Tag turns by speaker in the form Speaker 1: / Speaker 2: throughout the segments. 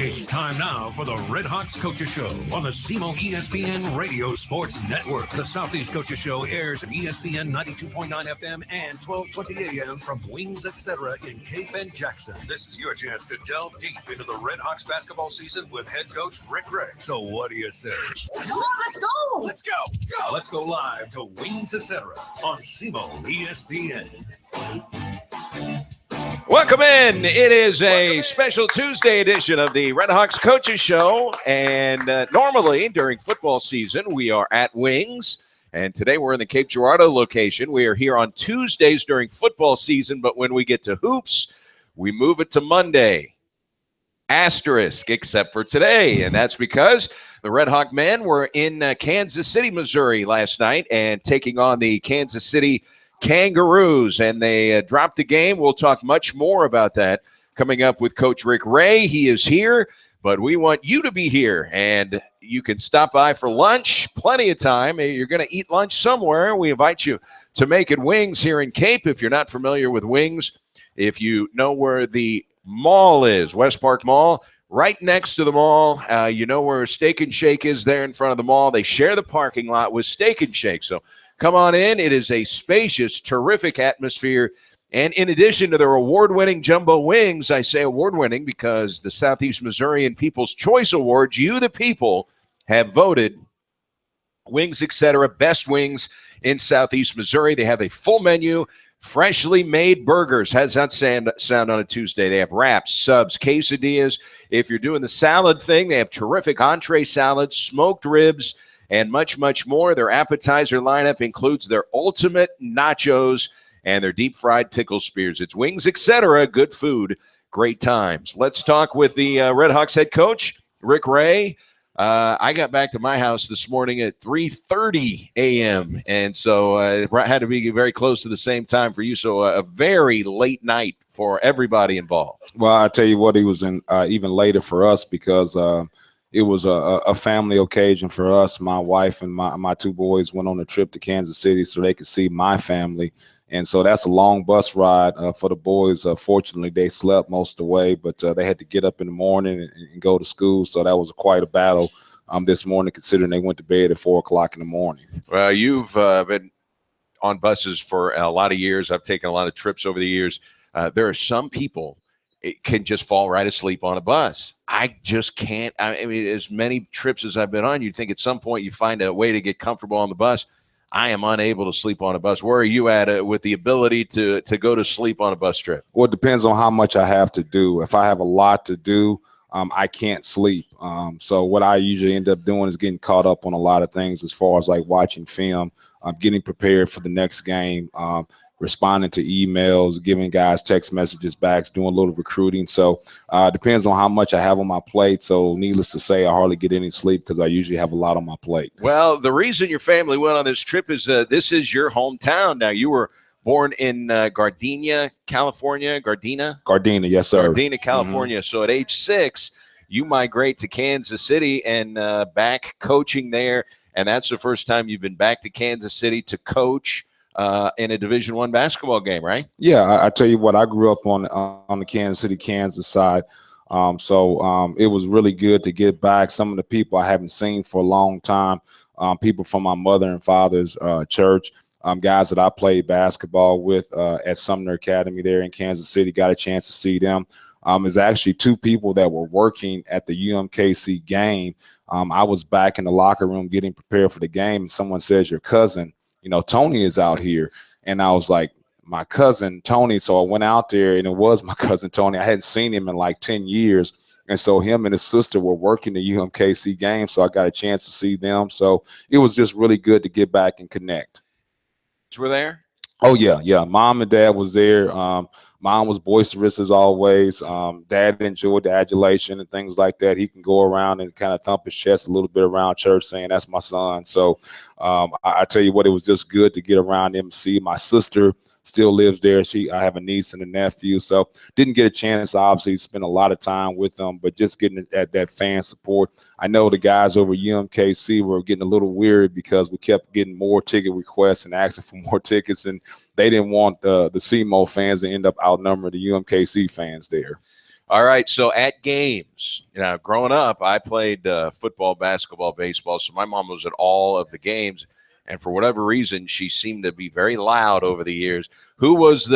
Speaker 1: It's time now for the Redhawks Coaches Show on the SEMO ESPN Radio Sports Network. The Southeast Coaches Show airs at ESPN 92.9 FM and 1220 AM from Wings Etc. in Cape and Jackson. This is your chance to delve deep into the Redhawks basketball season with head coach Rick Ray. So what do you say?
Speaker 2: Come on, let's go.
Speaker 1: Let's go. Let's go live to Wings Etc. on SEMO ESPN.
Speaker 3: Welcome in. It is a special Tuesday edition of the Redhawks Coaches Show. And normally during football season, we are at Wings. And today we're in the Cape Girardeau location. We are here on Tuesdays during football season. But when we get to hoops, we move it to Monday. Asterisk, except for today. And that's because the Red Hawk men were in Kansas City, Missouri last night and taking on the Kansas City Kangaroos, and they dropped the game. We'll talk much more about that coming up with Coach Rick Ray. He is here, but we want you to be here, and you can stop by for lunch. Plenty of time. You're going to eat lunch somewhere. We invite you to make it Wings here in Cape. If you're not familiar with Wings, if you know where the mall is, West Park Mall, right next to the mall, you know where Steak and Shake is there in front of the mall. They share the parking lot with Steak and Shake, so come on in. It is a spacious, terrific atmosphere. And in addition to their award-winning jumbo wings, I say award-winning because the Southeast Missourian People's Choice Awards, you, the people, have voted Wings Etc. best wings in Southeast Missouri. They have a full menu, freshly made burgers. How does that sound on a Tuesday? They have wraps, subs, quesadillas. If you're doing the salad thing, they have terrific entree salads, smoked ribs, and much, much more. Their appetizer lineup includes their ultimate nachos and their deep-fried pickle spears. It's Wings Etc. Good food, great times. Let's talk with the Redhawks head coach, Rick Ray. I got back to my house this morning at 3:30 a.m., and so it had to be very close to the same time for you, so a very late night for everybody involved.
Speaker 4: Well, I tell you what, it was even later for us because it was a family occasion for us. My wife and my two boys went on a trip to Kansas City so they could see my family. And so that's a long bus ride for the boys. Fortunately, they slept most of the way, but they had to get up in the morning and go to school. So that was quite a battle this morning, considering they went to bed at 4 o'clock in the morning.
Speaker 3: Well, you've been on buses for a lot of years. I've taken a lot of trips over the years. There are some people it can just fall right asleep on a bus. I just can't. I mean, as many trips as I've been on, you'd think at some point you find a way to get comfortable on the bus. I am unable to sleep on a bus. Where are you at with the ability to go to sleep on a bus trip?
Speaker 4: Well, it depends on how much I have to do. If I have a lot to do, I can't sleep. So what I usually end up doing is getting caught up on a lot of things as far as like watching film, getting prepared for the next game, responding to emails, giving guys text messages back, doing a little recruiting. So it depends on how much I have on my plate. So needless to say, I hardly get any sleep because I usually have a lot on my plate.
Speaker 3: Well, the reason your family went on this trip is this is your hometown. Now, you were born in Gardena, California.
Speaker 4: Gardena, yes, sir.
Speaker 3: Gardena, California. Mm-hmm. So at age 6, you migrate to Kansas City and back coaching there. And that's the first time you've been back to Kansas City to coach in a Division I basketball game, right?
Speaker 4: Yeah, I tell you what, I grew up on the Kansas City, Kansas side. So it was really good to get back. Some of the people I haven't seen for a long time, people from my mother and father's church, guys that I played basketball with at Sumner Academy there in Kansas City, got a chance to see them. There's actually 2 people that were working at the UMKC game. I was back in the locker room getting prepared for the game, and someone says, your cousin, Tony is out here. And I was like, my cousin Tony. So I went out there, and it was my cousin Tony. I hadn't seen him in like 10 years. And so him and his sister were working the UMKC game. So I got a chance to see them. So it was just really good to get back and connect.
Speaker 3: Were there?
Speaker 4: Oh, yeah. Mom and dad was there. Mom was boisterous as always. Dad enjoyed the adulation and things like that. He can go around and kind of thump his chest a little bit around church saying, that's my son. So I tell you what, it was just good to get around him, see my sister still lives there. I have a niece and a nephew, so didn't get a chance to obviously spend a lot of time with them, but just getting at that fan support. I know the guys over UMKC were getting a little weary because we kept getting more ticket requests and asking for more tickets, and they didn't want the SEMO fans to end up outnumbering the UMKC fans there.
Speaker 3: All right, so at games, growing up, I played football, basketball, baseball, so my mom was at all of the games, and for whatever reason, she seemed to be very loud over the years. Who's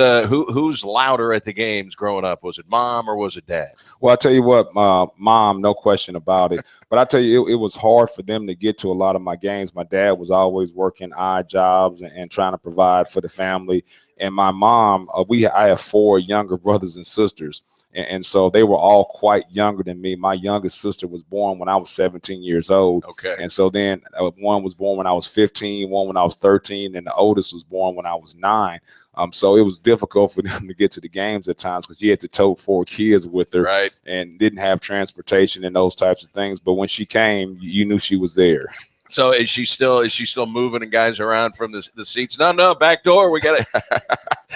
Speaker 3: louder at the games growing up? Was it mom or was it dad?
Speaker 4: Well, I tell you what, mom, no question about it. But I tell you, it was hard for them to get to a lot of my games. My dad was always working odd jobs and trying to provide for the family. And my mom, I have 4 younger brothers and sisters. And so they were all quite younger than me. My youngest sister was born when I was 17 years old.
Speaker 3: Okay.
Speaker 4: And so then one was born when I was 15, one when I was 13, and the oldest was born when I was 9. So it was difficult for them to get to the games at times because she had to tote 4 kids with her,
Speaker 3: right,
Speaker 4: and didn't have transportation and those types of things. But when she came, you knew she was there.
Speaker 3: So is she still moving and guys around from the seats? No, back door. We got it.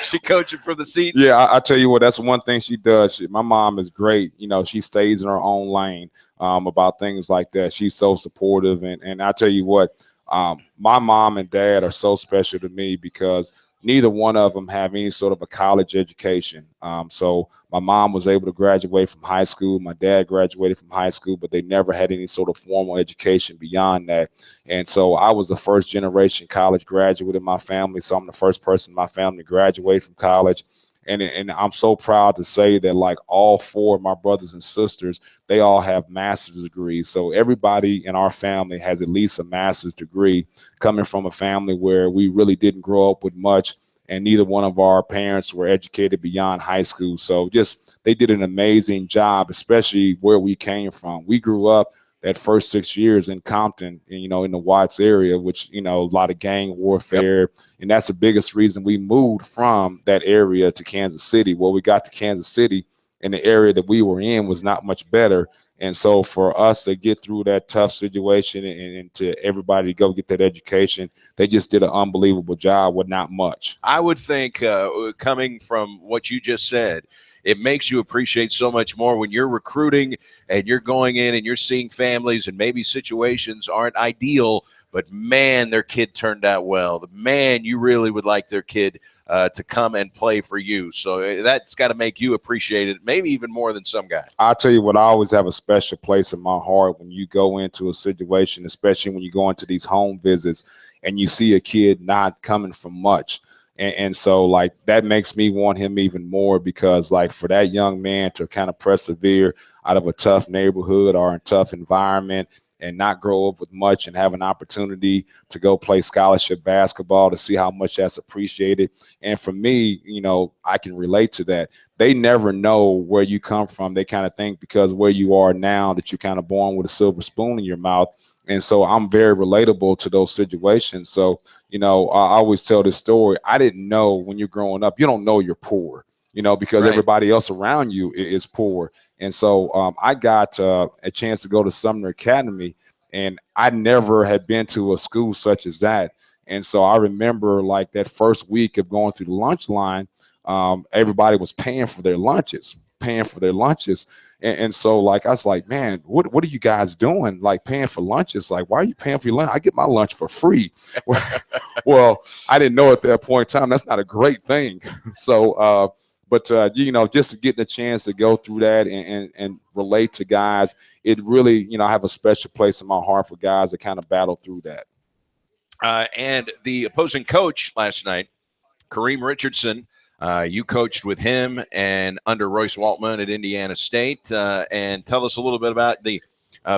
Speaker 3: She coaching from the seats.
Speaker 4: Yeah, I tell you what, that's one thing she does. My mom is great. She stays in her own lane about things like that. She's so supportive. And I tell you what, my mom and dad are so special to me because neither one of them have any sort of a college education. So my mom was able to graduate from high school. My dad graduated from high school, but they never had any sort of formal education beyond that. And so I was the first generation college graduate in my family. So I'm the first person in my family to graduate from college. And I'm so proud to say that like all 4 of my brothers and sisters, they all have master's degrees. So everybody in our family has at least a master's degree, coming from a family where we really didn't grow up with much, and neither one of our parents were educated beyond high school. So they did an amazing job, especially where we came from. We grew up that first 6 years in Compton, in the Watts area, which, a lot of gang warfare. Yep. And that's the biggest reason we moved from that area to Kansas City. Well, we got to Kansas City and the area that we were in was not much better. And so for us to get through that tough situation and to everybody to go get that education, they just did an unbelievable job with not much.
Speaker 3: I would think coming from what you just said, it makes you appreciate so much more when you're recruiting and you're going in and you're seeing families and maybe situations aren't ideal, but man, their kid turned out well. Man, you really would like their kid to come and play for you. So that's got to make you appreciate it, maybe even more than some guys.
Speaker 4: I'll tell you what, I always have a special place in my heart when you go into a situation, especially when you go into these home visits and you see a kid not coming from much. And so, like, that makes me want him even more because, like, for that young man to kind of persevere out of a tough neighborhood or a tough environment and not grow up with much and have an opportunity to go play scholarship basketball, to see how much that's appreciated. And for me, I can relate to that. They never know where you come from. They kind of think because where you are now that you're kind of born with a silver spoon in your mouth. And so I'm very relatable to those situations. So, I always tell this story. I didn't know when you're growing up, you don't know you're poor, because
Speaker 3: right.
Speaker 4: Everybody else around you is poor. And so I got a chance to go to Sumner Academy, and I never had been to a school such as that. And so I remember like that first week of going through the lunch line, everybody was paying for their lunches. And so, like, I was like, man, what are you guys doing? Like, paying for lunches? Like, why are you paying for your lunch? I get my lunch for free. Well, I didn't know at that point in time that's not a great thing. So, but just getting a chance to go through that and relate to guys, it really, I have a special place in my heart for guys that kind of battle through that.
Speaker 3: And the opposing coach last night, Kareem Richardson, you coached with him and under Royce Waltman at Indiana State. And tell us a little bit about the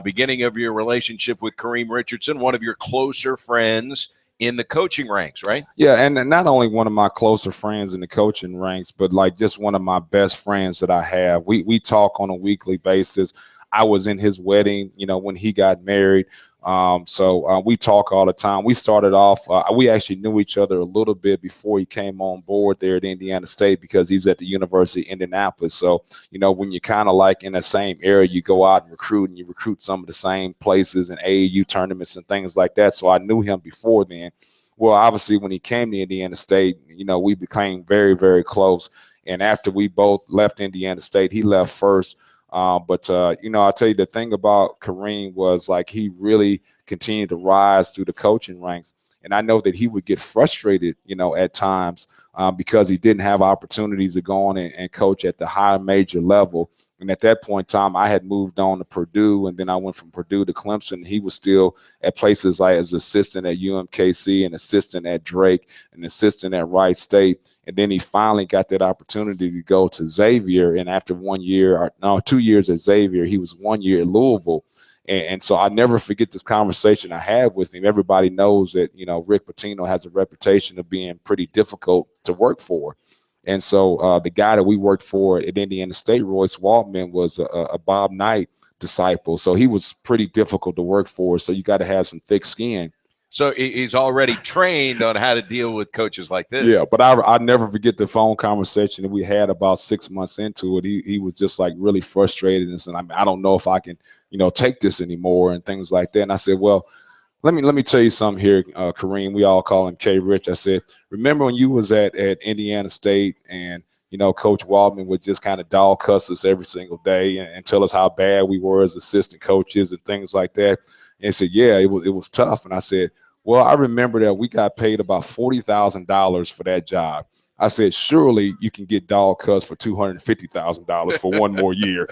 Speaker 3: beginning of your relationship with Kareem Richardson, one of your closer friends in the coaching ranks, right?
Speaker 4: Yeah, and not only one of my closer friends in the coaching ranks, but like just one of my best friends that I have. We talk on a weekly basis. I was in his wedding, when he got married. So we talk all the time. We started off, we actually knew each other a little bit before he came on board there at Indiana State because he's at the University of Indianapolis. So, when you're kind of like in the same area, you go out and you recruit some of the same places and AAU tournaments and things like that. So I knew him before then. Well, obviously, when he came to Indiana State, we became very, very close. And after we both left Indiana State, he left first. But I'll tell you the thing about Kareem was like he really continued to rise through the coaching ranks. And I know that he would get frustrated, at times because he didn't have opportunities to go on and coach at the higher major level. And at that point in time, I had moved on to Purdue, and then I went from Purdue to Clemson. He was still at places like as assistant at UMKC, an assistant at Drake, an assistant at Wright State. And then he finally got that opportunity to go to Xavier. And after 2 years at Xavier, he was 1 year at Louisville. And so I never forget this conversation I had with him. Everybody knows that, Rick Pitino has a reputation of being pretty difficult to work for. And so the guy that we worked for at Indiana State, Royce Waltman, was a Bob Knight disciple. So he was pretty difficult to work for. So you got to have some thick skin.
Speaker 3: So he's already trained on how to deal with coaches like this.
Speaker 4: Yeah, but I never forget the phone conversation that we had about 6 months into it. He was just like really frustrated and said, I don't know if I can, take this anymore and things like that. And I said, well, let me tell you something here, Kareem. We all call him K. Rich. I said, remember when you was at Indiana State and, Coach Waltman would just kind of dog cuss us every single day and tell us how bad we were as assistant coaches and things like that. And he said, yeah, it was tough. And I said, well, I remember that we got paid about $40,000 for that job. I said, surely you can get dog cuss for $250,000 for one more year.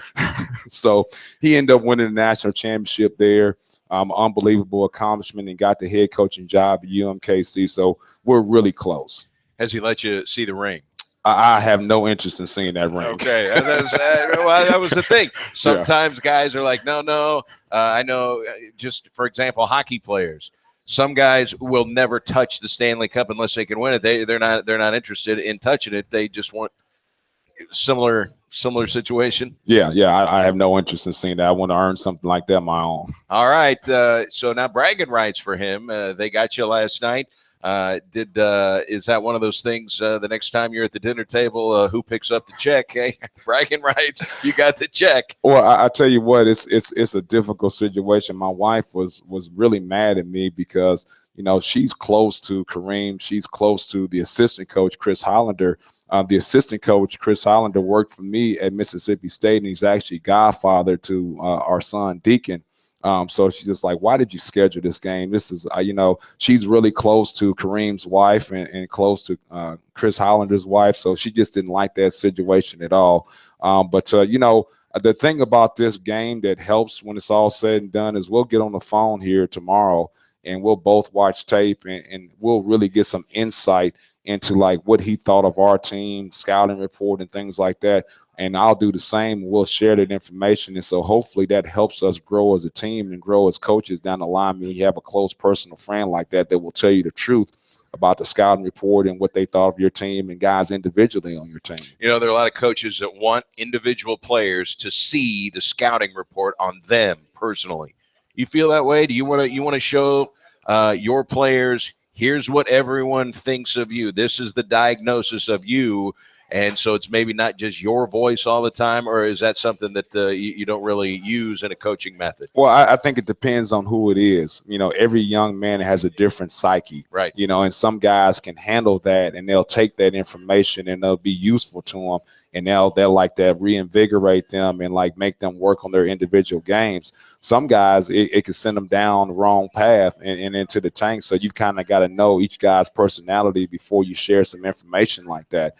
Speaker 4: So he ended up winning the national championship there. Unbelievable accomplishment, and got the head coaching job at UMKC. So we're really close.
Speaker 3: Has he let you see the ring?
Speaker 4: I have no interest in seeing that ring.
Speaker 3: Okay, that was the thing. Sometimes guys are like, no. I know, just for example, hockey players. Some guys will never touch the Stanley Cup unless they can win it. They're not interested in touching it. They just want similar situation.
Speaker 4: Yeah. I have no interest in seeing that. I want to earn something like that my own.
Speaker 3: All right. So now bragging rights for him. They got you last night. Is that one of those things? The next time you're at the dinner table, who picks up the check? Hey, bragging rights. You got the check.
Speaker 4: Well, I tell you what, it's a difficult situation. My wife was really mad at me because she's close to Kareem. She's close to the assistant coach, Chris Hollander. The assistant coach, Chris Hollander, worked for me at Mississippi State, and he's actually godfather to our son, Deacon. So she's just like, why did you schedule this game? This is, she's really close to Kareem's wife and close to Chris Hollander's wife. So she just didn't like that situation at all. But the thing about this game that helps when it's all said and done is we'll get on the phone here tomorrow and we'll both watch tape and we'll really get some insight into like what he thought of our team, scouting report and things like that. And I'll do the same. We'll share that information. And so hopefully that helps us grow as a team and grow as coaches down the line. When you have a close personal friend like that will tell you the truth about the scouting report and what they thought of your team and guys individually on your team.
Speaker 3: There are a lot of coaches that want individual players to see the scouting report on them personally. You feel that way? Do you want to show your players, here's what everyone thinks of you. This is the diagnosis of you. And so it's maybe not just your voice all the time, or is that something that you don't really use in a coaching method?
Speaker 4: Well, I think it depends on who it is. Every young man has a different psyche.
Speaker 3: Right.
Speaker 4: And some guys can handle that and they'll take that information and they'll be useful to them. And they'll like that reinvigorate them and like make them work on their individual games. Some guys, it can send them down the wrong path and into the tank. So you've kind of got to know each guy's personality before you share some information like that.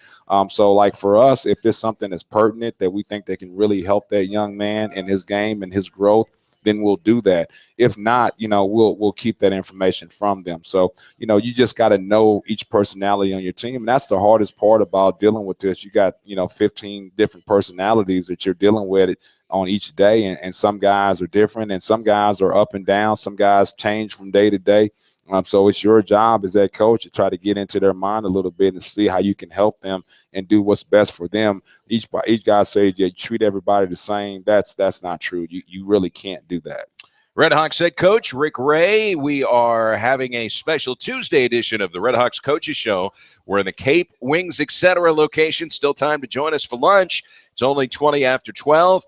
Speaker 4: So like for us, if there's something that's pertinent that we think that can really help that young man in his game and his growth, then we'll do that. If not, we'll keep that information from them. So, you just got to know each personality on your team. And that's the hardest part about dealing with this. You got, 15 different personalities that you're dealing with on each day. And some guys are different and some guys are up and down. Some guys change from day to day. So it's your job as that coach to try to get into their mind a little bit and see how you can help them and do what's best for them. Each guy says, yeah, you treat everybody the same. That's not true. You really can't do that.
Speaker 3: Redhawks head coach Rick Ray. We are having a special Tuesday edition of the Redhawks Coaches Show. We're in the Cape, Wings, etc. location. Still time to join us for lunch. It's only 20 after 12.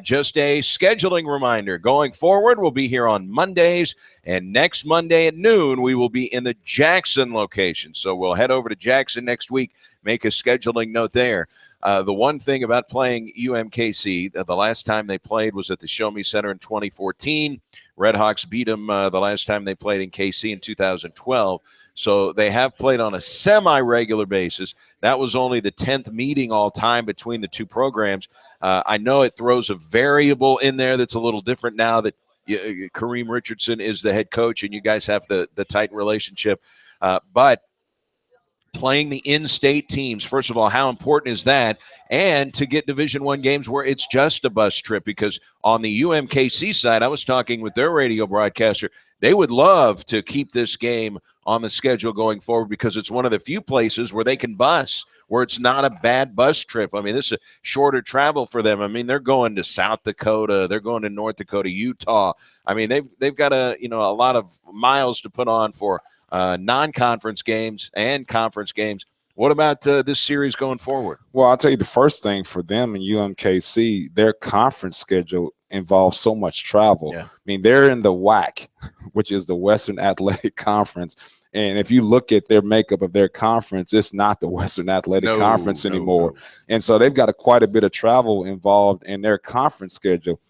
Speaker 3: Just a scheduling reminder. Going forward, we'll be here on Mondays, and next Monday at noon, we will be in the Jackson location. So we'll head over to Jackson next week, make a scheduling note there. The one thing about playing UMKC, the last time they played was at the Show Me Center in 2014. Redhawks beat them the last time they played in KC in 2012. So they have played on a semi-regular basis. That was only the 10th meeting all time between the two programs. I know it throws a variable in there that's a little different now that Kareem Richardson is the head coach and you guys have the tight relationship. But playing the in-state teams, first of all, how important is that? And to get Division I games where it's just a bus trip, because on the UMKC side, I was talking with their radio broadcaster, they would love to keep this game on the schedule going forward because it's one of the few places where they can bus, where it's not a bad bus trip. I mean, this is a shorter travel for them. I mean, they're going to South Dakota, they're going to North Dakota, Utah. I mean, they've got a lot of miles to put on for non-conference games and conference games. What about this series going forward?
Speaker 4: Well, I'll tell you the first thing for them in UMKC, their conference schedule involves so much travel.
Speaker 3: Yeah.
Speaker 4: I mean, they're in the WAC, which is the Western Athletic Conference. And if you look at their makeup of their conference, it's not the Western Athletic Conference anymore. No. And so they've got quite a bit of travel involved in their conference schedule.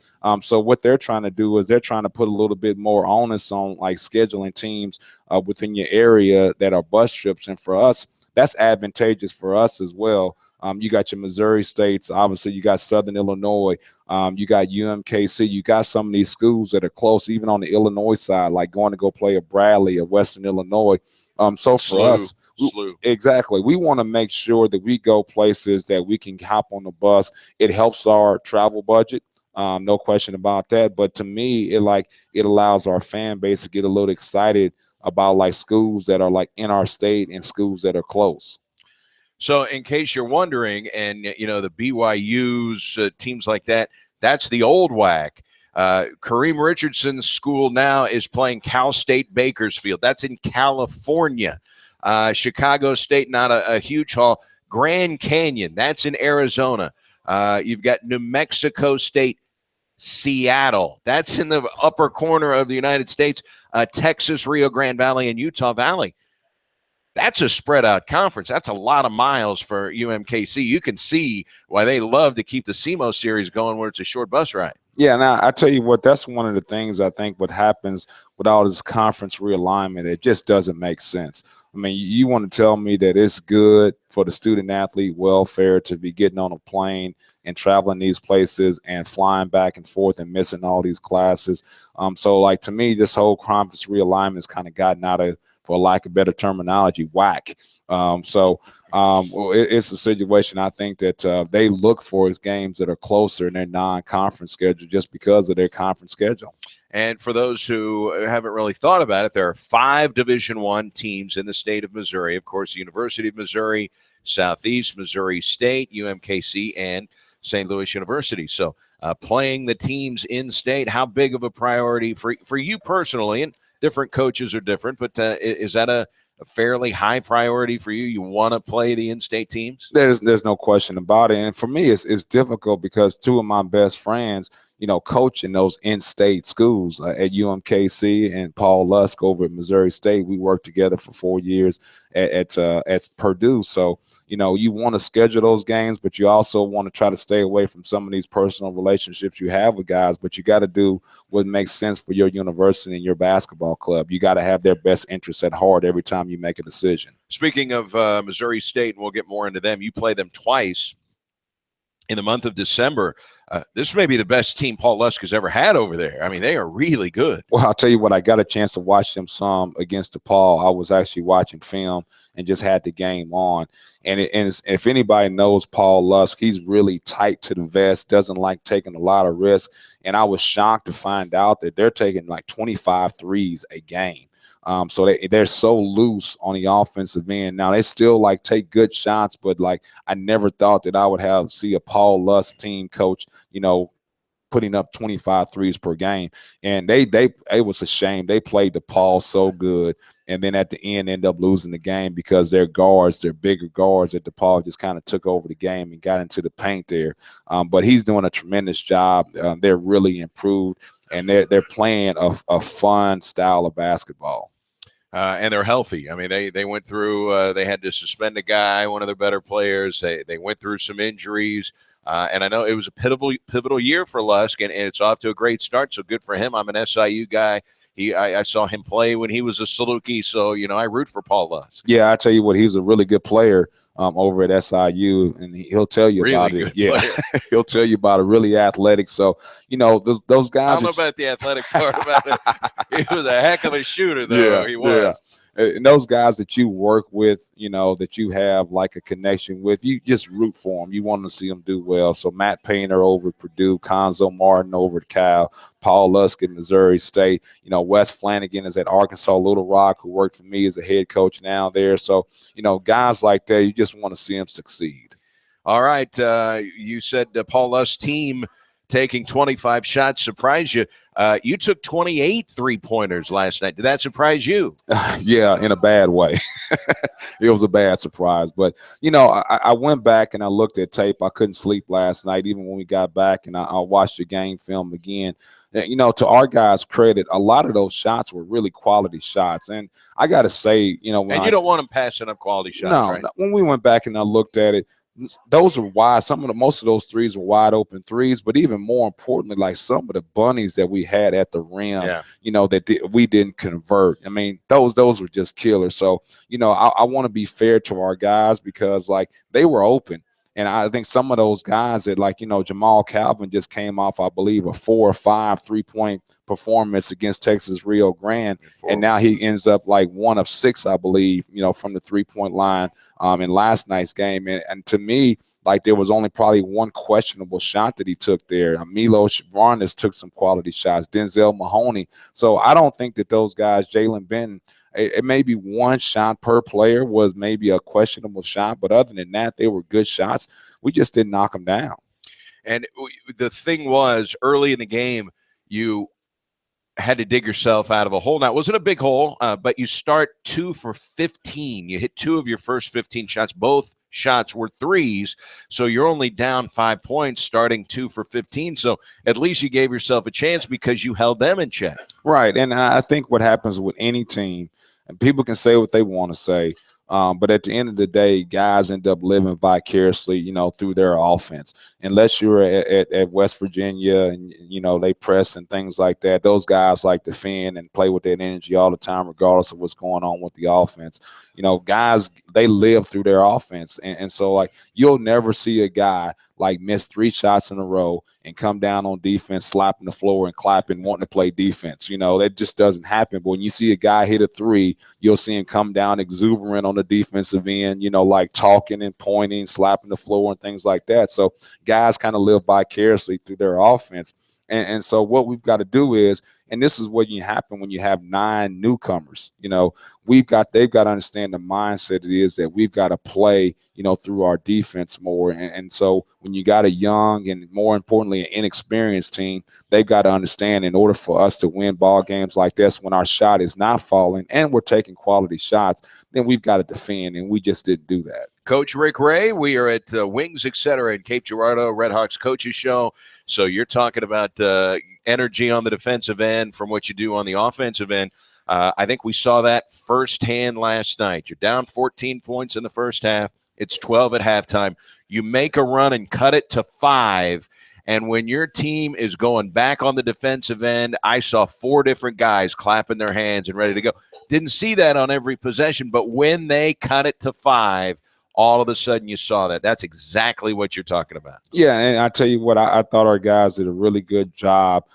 Speaker 4: So what they're trying to do is they're trying to put a little bit more onus on like scheduling teams within your area that are bus trips. And for us, that's advantageous for us as well. You got your Missouri States, obviously you got Southern Illinois, you got UMKC, you got some of these schools that are close, even on the Illinois side, like going to go play at Bradley or Western Illinois. So for us, exactly, we want to make sure that we go places that we can hop on the bus. It helps our travel budget. No question about that. But to me, it allows our fan base to get a little excited about like schools that are like in our state and schools that are close.
Speaker 3: So in case you're wondering, and the BYU's, teams like that, that's the old WAC. Kareem Richardson's school now is playing Cal State Bakersfield. That's in California. Chicago State, not a huge haul. Grand Canyon, that's in Arizona. You've got New Mexico State, Seattle. That's in the upper corner of the United States. Texas, Rio Grande Valley, and Utah Valley. That's a spread out conference. That's a lot of miles for UMKC. You can see why they love to keep the SEMO series going where it's a short bus ride.
Speaker 4: Yeah, now I tell you what, that's one of the things I think what happens with all this conference realignment, it just doesn't make sense. I mean, you want to tell me that it's good for the student athlete welfare to be getting on a plane and traveling these places and flying back and forth and missing all these classes. So like to me, this whole conference realignment has kind of gotten out of, for lack of better terminology, whack. It's a situation I think that they look for is games that are closer in their non-conference schedule just because of their conference schedule.
Speaker 3: And for those who haven't really thought about it, there are 5 Division I teams in the state of Missouri. Of course, the University of Missouri, Southeast Missouri State, UMKC, and St. Louis University. So playing the teams in state, how big of a priority for you personally? And different coaches are different, but is that a fairly high priority for you? You want to play the in-state teams?
Speaker 4: There's no question about it. And for me, it's difficult because 2 of my best friends, coach in those in-state schools at UMKC and Paul Lusk over at Missouri State. We worked together for 4 years at Purdue. So, you want to schedule those games, but you also want to try to stay away from some of these personal relationships you have with guys. But you got to do what makes sense for your university and your basketball club. You got to have their best interests at heart every time you make a decision.
Speaker 3: Speaking of Missouri State, and we'll get more into them, you play them twice in the month of December. This may be the best team Paul Lusk has ever had over there. I mean, they are really good.
Speaker 4: Well, I'll tell you what, I got a chance to watch them some against DePaul. I was actually watching film and just had the game on. And if anybody knows Paul Lusk, he's really tight to the vest, doesn't like taking a lot of risks. And I was shocked to find out that they're taking like 25 threes a game. So they're so loose on the offensive end. Now they still take good shots, but I never thought that I would see a Paul Lusk team coach, putting up 25 threes per game. And it was a shame. They played DePaul so good. And then at the end up losing the game because their bigger guards at DePaul just kind of took over the game and got into the paint there. But he's doing a tremendous job. They're really improved. And they're playing a fun style of basketball.
Speaker 3: And they're healthy. I mean, they went through. They had to suspend a guy, one of their better players. They went through some injuries, and I know it was a pivotal year for Lusk, and it's off to a great start. So good for him. I'm an SIU guy. I saw him play when he was a Saluki, so I root for Paul Lusk.
Speaker 4: Yeah, I tell you what, he's a really good player over at SIU, and he'll tell you
Speaker 3: really
Speaker 4: about it. Yeah, he'll tell you about it. Really athletic. So those guys.
Speaker 3: I don't know about the athletic part about it. He was a heck of a shooter, though.
Speaker 4: Yeah,
Speaker 3: he was.
Speaker 4: Yeah. And those guys that you work with, that you have like a connection with, you just root for them. You want to see them do well. So Matt Painter over at Purdue, Conzo Martin over at Cal, Paul Lusk at Missouri State. Wes Flanagan is at Arkansas Little Rock, who worked for me as a head coach now there. So, guys like that, you just want to see them succeed.
Speaker 3: All right. You said Paul Lusk's team taking 25 shots surprised you. You took 28 3-pointers last night. Did that surprise you?
Speaker 4: Yeah, in a bad way. It was a bad surprise. But, I went back and I looked at tape. I couldn't sleep last night, even when we got back, and I watched the game film again. To our guys' credit, a lot of those shots were really quality shots. And I got to say,
Speaker 3: and you don't want them passing up quality shots, right?
Speaker 4: No, when we went back and I looked at it, those are wide. Most of those threes were wide open threes, but even more importantly, like some of the bunnies that we had at the rim, that we didn't convert. I mean, those were just killers. So, I want to be fair to our guys because they were open. And I think some of those guys that Jamal Calvin just came off, I believe, a 4 or 5 3-point performance against Texas Rio Grande. And now he ends up 1 of 6, I believe, from the 3-point line in last night's game. And to me, there was only probably one questionable shot that he took there. Milos Varnas took some quality shots, Denzel Mahoney. So I don't think that those guys, Jalen Benton, it may be one shot per player was maybe a questionable shot, but other than that, they were good shots. We just didn't knock them down.
Speaker 3: And the thing was, early in the game, you had to dig yourself out of a hole. Now, it wasn't a big hole, but you start 2 for 15. You hit 2 of your first 15 shots. Both shots were threes, so you're only down 5 points starting 2 for 15. So at least you gave yourself a chance because you held them in check.
Speaker 4: Right, and I think what happens with any team, and people can say what they want to say, but at the end of the day, guys end up living vicariously, through their offense. Unless you're at West Virginia and, they press and things like that, those guys defend and play with that energy all the time, regardless of what's going on with the offense. Guys, they live through their offense. And so, you'll never see a guy miss 3 shots in a row and come down on defense, slapping the floor and clapping, wanting to play defense. That just doesn't happen. But when you see a guy hit a 3, you'll see him come down exuberant on the defensive end, talking and pointing, slapping the floor and things like that. So guys kind of live vicariously through their offense. And so what we've got to do is, and this is what you happen when you have 9 newcomers, they've got to understand the mindset it is that we've got to play, through our defense more. And so when you got a young and more importantly, an inexperienced team, they've got to understand in order for us to win ball games like this, when our shot is not falling and we're taking quality shots, then we've got to defend. And we just didn't do that.
Speaker 3: Coach Rick Ray, we are at Wings, etc. in Cape Girardeau, Redhawks Coaches Show. So you're talking about energy on the defensive end from what you do on the offensive end. I think we saw that firsthand last night. You're down 14 points in the first half. It's 12 at halftime. You make a run and cut it to 5. And when your team is going back on the defensive end, I saw 4 different guys clapping their hands and ready to go. Didn't see that on every possession, but when they cut it to 5, all of a sudden you saw that. That's exactly what you're talking about.
Speaker 4: Yeah, and I tell you what, I thought our guys did a really good job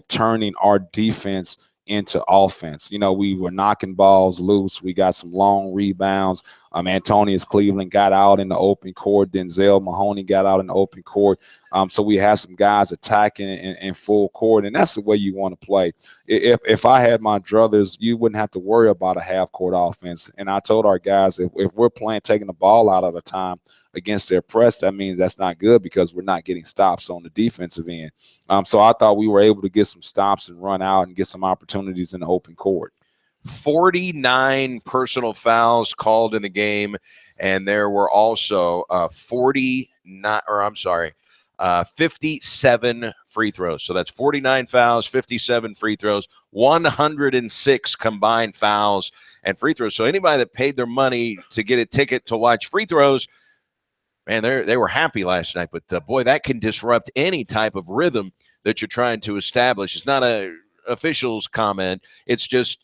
Speaker 4: turning our defense into offense. We were knocking balls loose. We got some long rebounds. Antonius Cleveland got out in the open court. Denzel Mahoney got out in the open court. So we had some guys attacking in full court, and that's the way you want to play. If I had my druthers, you wouldn't have to worry about a half-court offense. And I told our guys, if we're taking the ball out of the time against their press, that means that's not good because we're not getting stops on the defensive end. So I thought we were able to get some stops and run out and get some opportunities in the open court.
Speaker 3: 49 personal fouls called in the game, and there were also 57 free throws. So that's 49 fouls, 57 free throws, 106 combined fouls and free throws. So anybody that paid their money to get a ticket to watch free throws, man, they were happy last night. But, boy, that can disrupt any type of rhythm that you're trying to establish. It's not a official's comment. It's just,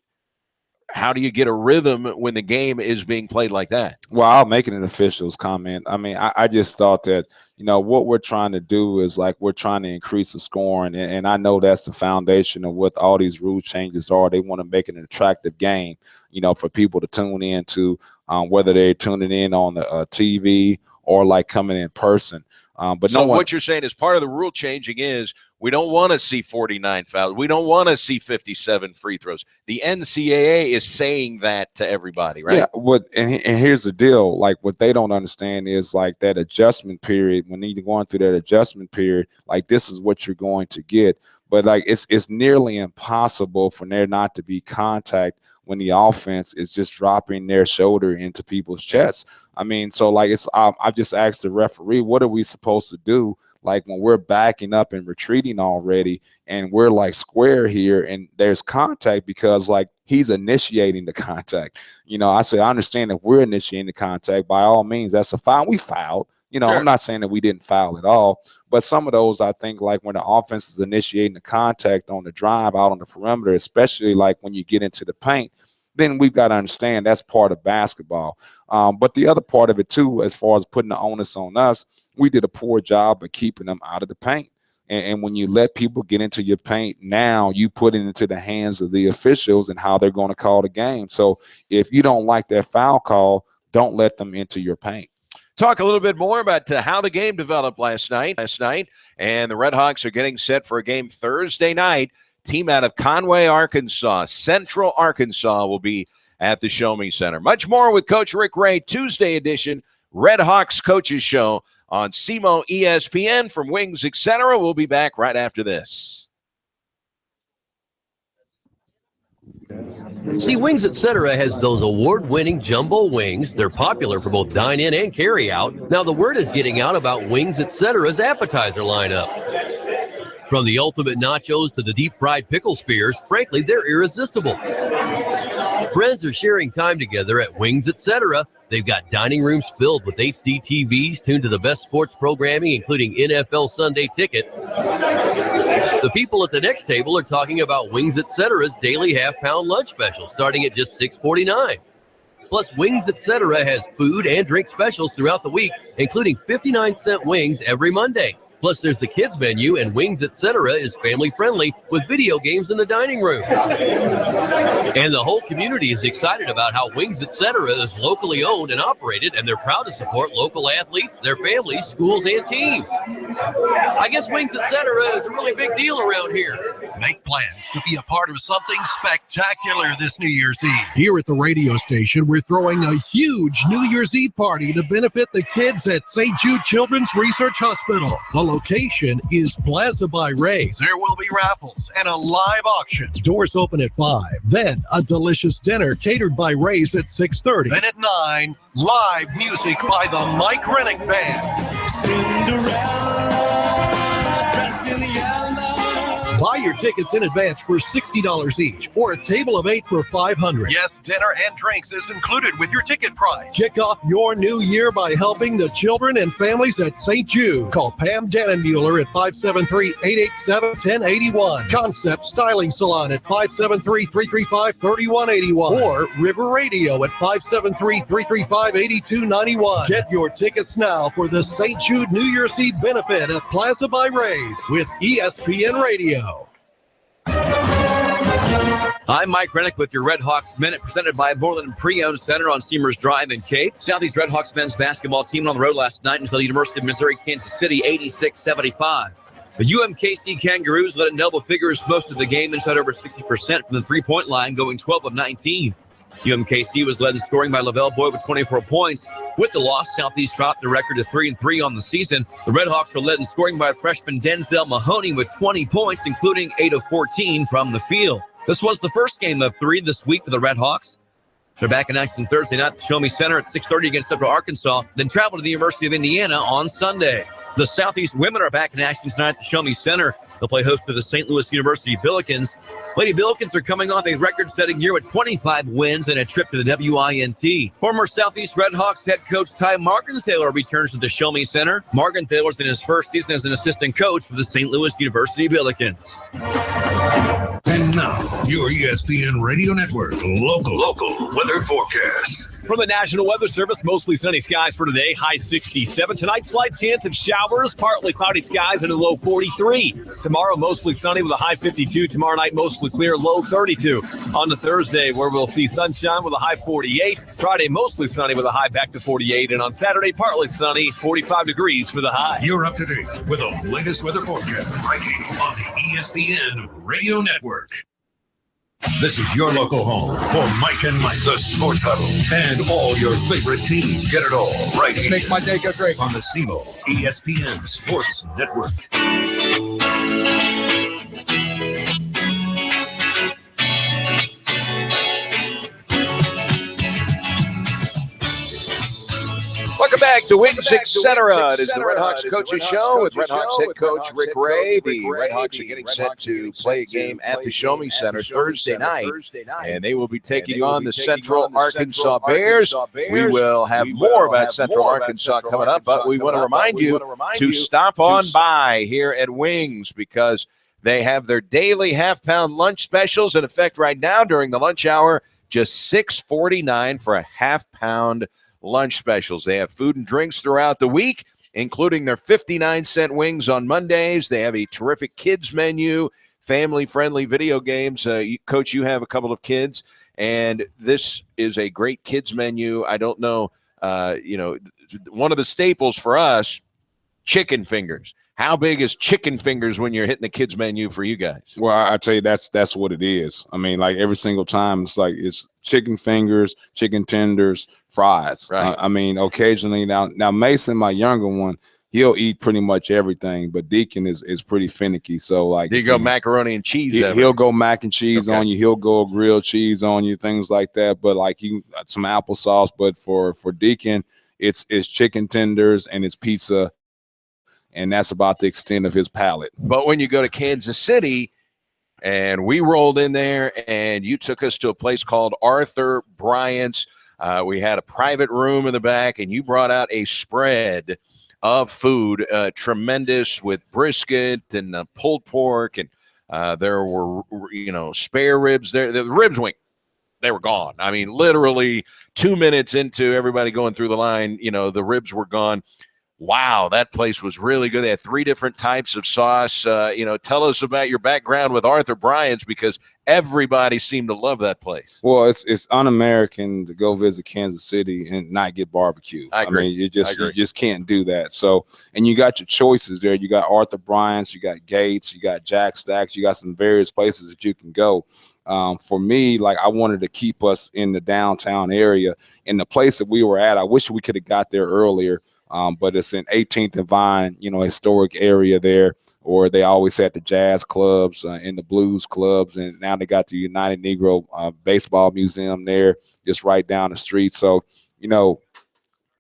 Speaker 3: how do you get a rhythm when the game is being played like that?
Speaker 4: Well, I'll make it an official's comment. I mean, I just thought that, what we're trying to do is we're trying to increase the scoring. And I know that's the foundation of what all these rule changes are. They want to make it an attractive game, for people to tune in to, whether they're tuning in on the TV or coming in person.
Speaker 3: What you're saying is part of the rule changing is we don't want to see 49 fouls. We don't want to see 57 free throws. The NCAA is saying that to everybody, right?
Speaker 4: Yeah. And here's the deal. What they don't understand is that adjustment period. When you're going through that adjustment period, this is what you're going to get. But it's nearly impossible for there not to be contact when the offense is just dropping their shoulder into people's chests. I mean, so I just asked the referee, what are we supposed to do? When we're backing up and retreating already, and we're square here, and there's contact because he's initiating the contact. I said, I understand if we're initiating the contact, by all means, that's a foul. We fouled. Sure. I'm not saying that we didn't foul at all, but some of those, I think, when the offense is initiating the contact on the drive out on the perimeter, especially when you get into the paint, then we've got to understand that's part of basketball. But the other part of it, too, as far as putting the onus on us, we did a poor job of keeping them out of the paint. And when you let people get into your paint, now you put it into the hands of the officials and how they're going to call the game. So if you don't like that foul call, don't let them into your paint.
Speaker 3: Talk a little bit more about how the game developed last night. And the Redhawks are getting set for a game Thursday night. Team out of Conway, Arkansas. Central Arkansas will be at the Show Me Center. Much more with Coach Rick Ray, Tuesday edition, Redhawks Coaches Show on SEMO ESPN from Wings, etc. We'll be back right after this.
Speaker 5: See, Wings Etc. has those award-winning jumbo wings. They're popular for both dine-in and carry-out. Now, the word is getting out about Wings Etc.'s appetizer lineup. From the ultimate nachos to the deep-fried pickle spears, frankly, they're irresistible. Friends are sharing time together at Wings Etc. They've got dining rooms filled with HD TVs tuned to the best sports programming, including NFL Sunday Ticket. The people at the next table are talking about Wings Etc.'s daily half-pound lunch special, starting at just $6.49. Plus, Wings Etc. has food and drink specials throughout the week, including 59-cent wings every Monday. Plus, there's the kids menu, and Wings Etc. is family-friendly with video games in the dining room. And the whole community is excited about how Wings Etc. is locally owned and operated, and they're proud to support local athletes, their families, schools, and teams. I guess Wings Etc. is a really big deal around here.
Speaker 1: Make plans to be a part of something spectacular this New Year's Eve.
Speaker 6: Here at the radio station, we're throwing a huge New Year's Eve party to benefit the kids at St. Jude Children's Research Hospital. The location is Plaza by Ray's.
Speaker 1: There will be raffles and a live auction.
Speaker 6: Doors open at 5. Then a delicious dinner catered by Ray's at 6:30.
Speaker 1: Then at 9, live music by the Mike Rennick Band.
Speaker 6: Cinderella, dressed in yellow. Buy your tickets in advance for $60 each, or a table of 8 for $500.
Speaker 1: Yes, dinner and drinks is included with your ticket price.
Speaker 6: Kick off your new year by helping the children and families at St. Jude. Call Pam Dannenmuller at 573-887-1081. Concept Styling Salon at 573-335-3181. Or River Radio at 573-335-8291. Get your tickets now for the St. Jude New Year's Eve benefit at Plaza by Ray's with ESPN Radio.
Speaker 5: I'm Mike Rennick with your Redhawks Minute, presented by Moreland Pre-Owned Center on Seamers Drive in Cape. Southeast Redhawks men's basketball team on the road last night until the University of Missouri, Kansas City, 86-75. The UMKC Kangaroos led in double figures most of the game and shot over 60% from the three-point line, going 12 of 19. UMKC was led in scoring by Lavelle Boyd with 24 points. With the loss, Southeast dropped the record to 3-3 on the season. The Redhawks were led in scoring by freshman Denzel Mahoney with 20 points, including 8 of 14 from the field. This was the first game of 3 this week for the Redhawks. They're back in action Thursday night at the Show Me Center at 6:30 against Central Arkansas, then travel to the University of Indiana on Sunday. The Southeast women are back in action tonight at the Show Me Center. They'll play host to the St. Louis University Billikens. Lady Billikens are coming off a record-setting year with 25 wins and a trip to the WINT. Former Southeast Redhawks head coach Ty Markenthaler returns to the Show Me Center. Markenthaler's in his first season as an assistant coach for the St. Louis University Billikens.
Speaker 1: And now, your ESPN Radio Network local weather forecast.
Speaker 7: From the National Weather Service, mostly sunny skies for today, high 67. Tonight, slight chance of showers, partly cloudy skies, and a low 43. Tomorrow, mostly sunny with a high 52. Tomorrow night, mostly clear, low 32. On to Thursday, where we'll see sunshine with a high 48. Friday, mostly sunny with a high back to 48. And on Saturday, partly sunny, 45 degrees for the high.
Speaker 1: You're up to date with the latest weather forecast right here on the ESPN Radio Network. This is your local home for Mike and Mike, the Sports Huddle, and all your favorite teams. Get it all right here.
Speaker 8: Makes my day go great.
Speaker 1: On the SEMO ESPN Sports Network.
Speaker 3: Welcome back to Wings Etc. It is the Redhawks Coaches Show with Redhawks head coach Rick Ray. The Redhawks are getting set to play a game at the Show Me Center Thursday night, and they will be taking on the Central Arkansas Bears. We will have more about Central Arkansas coming up, but we want to remind you to stop on by here at Wings because they have their daily half-pound lunch specials in effect right now during the lunch hour, just $6.49 for a half-pound lunch specials. They have food and drinks throughout the week, including their 59-cent wings on Mondays. They have a terrific kids menu, family-friendly video games. Coach, you have a couple of kids, and this is a great kids menu. I don't know, one of the staples for us, chicken fingers. How big is chicken fingers when you're hitting the kids menu for you guys?
Speaker 4: Well, I tell you, that's what it is. I mean, like every single time, it's chicken fingers, chicken tenders, fries.
Speaker 3: Right.
Speaker 4: I mean, occasionally now Mason, my younger one, he'll eat pretty much everything, but Deacon is pretty finicky. So like,
Speaker 3: Do you go macaroni and cheese?
Speaker 4: He'll go mac and cheese on you. He'll go grilled cheese on you, things like that. But like some applesauce. But for Deacon, it's chicken tenders and it's pizza. And that's about the extent of his palate.
Speaker 3: But when you go to Kansas City, and we rolled in there, and you took us to a place called Arthur Bryant's. We had a private room in the back, and you brought out a spread of food, tremendous with brisket and pulled pork, and there were, spare ribs there. The ribs went. They were gone. I mean, literally 2 minutes into everybody going through the line, the ribs were gone. Wow, that place was really good. They had 3 different types of sauce. Tell us about your background with Arthur Bryant's because everybody seemed to love that place.
Speaker 4: Well, it's un-American to go visit Kansas City and not get barbecue.
Speaker 3: I agree.
Speaker 4: I mean, you just can't do that. So, and you got your choices there. You got Arthur Bryant's, you got Gates, you got Jack Stacks, you got some various places that you can go. For me, like I wanted to keep us in the downtown area. And the place that we were at, I wish we could have got there earlier. But it's in 18th and Vine, historic area there, or they always had the jazz clubs and the blues clubs, and now they got the United Negro Baseball Museum there, just right down the street. So,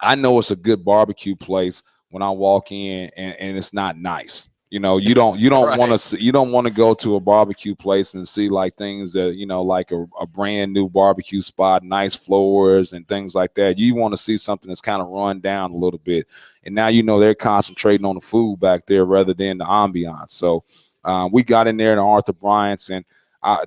Speaker 4: I know it's a good barbecue place when I walk in, and it's not nice. You don't
Speaker 3: Right.
Speaker 4: want to go to a barbecue place and see like things that like a brand new barbecue spot, nice floors and things like that. You want to see something that's kind of run down a little bit. And now they're concentrating on the food back there rather than the ambiance. So we got in there to Arthur Bryant's, and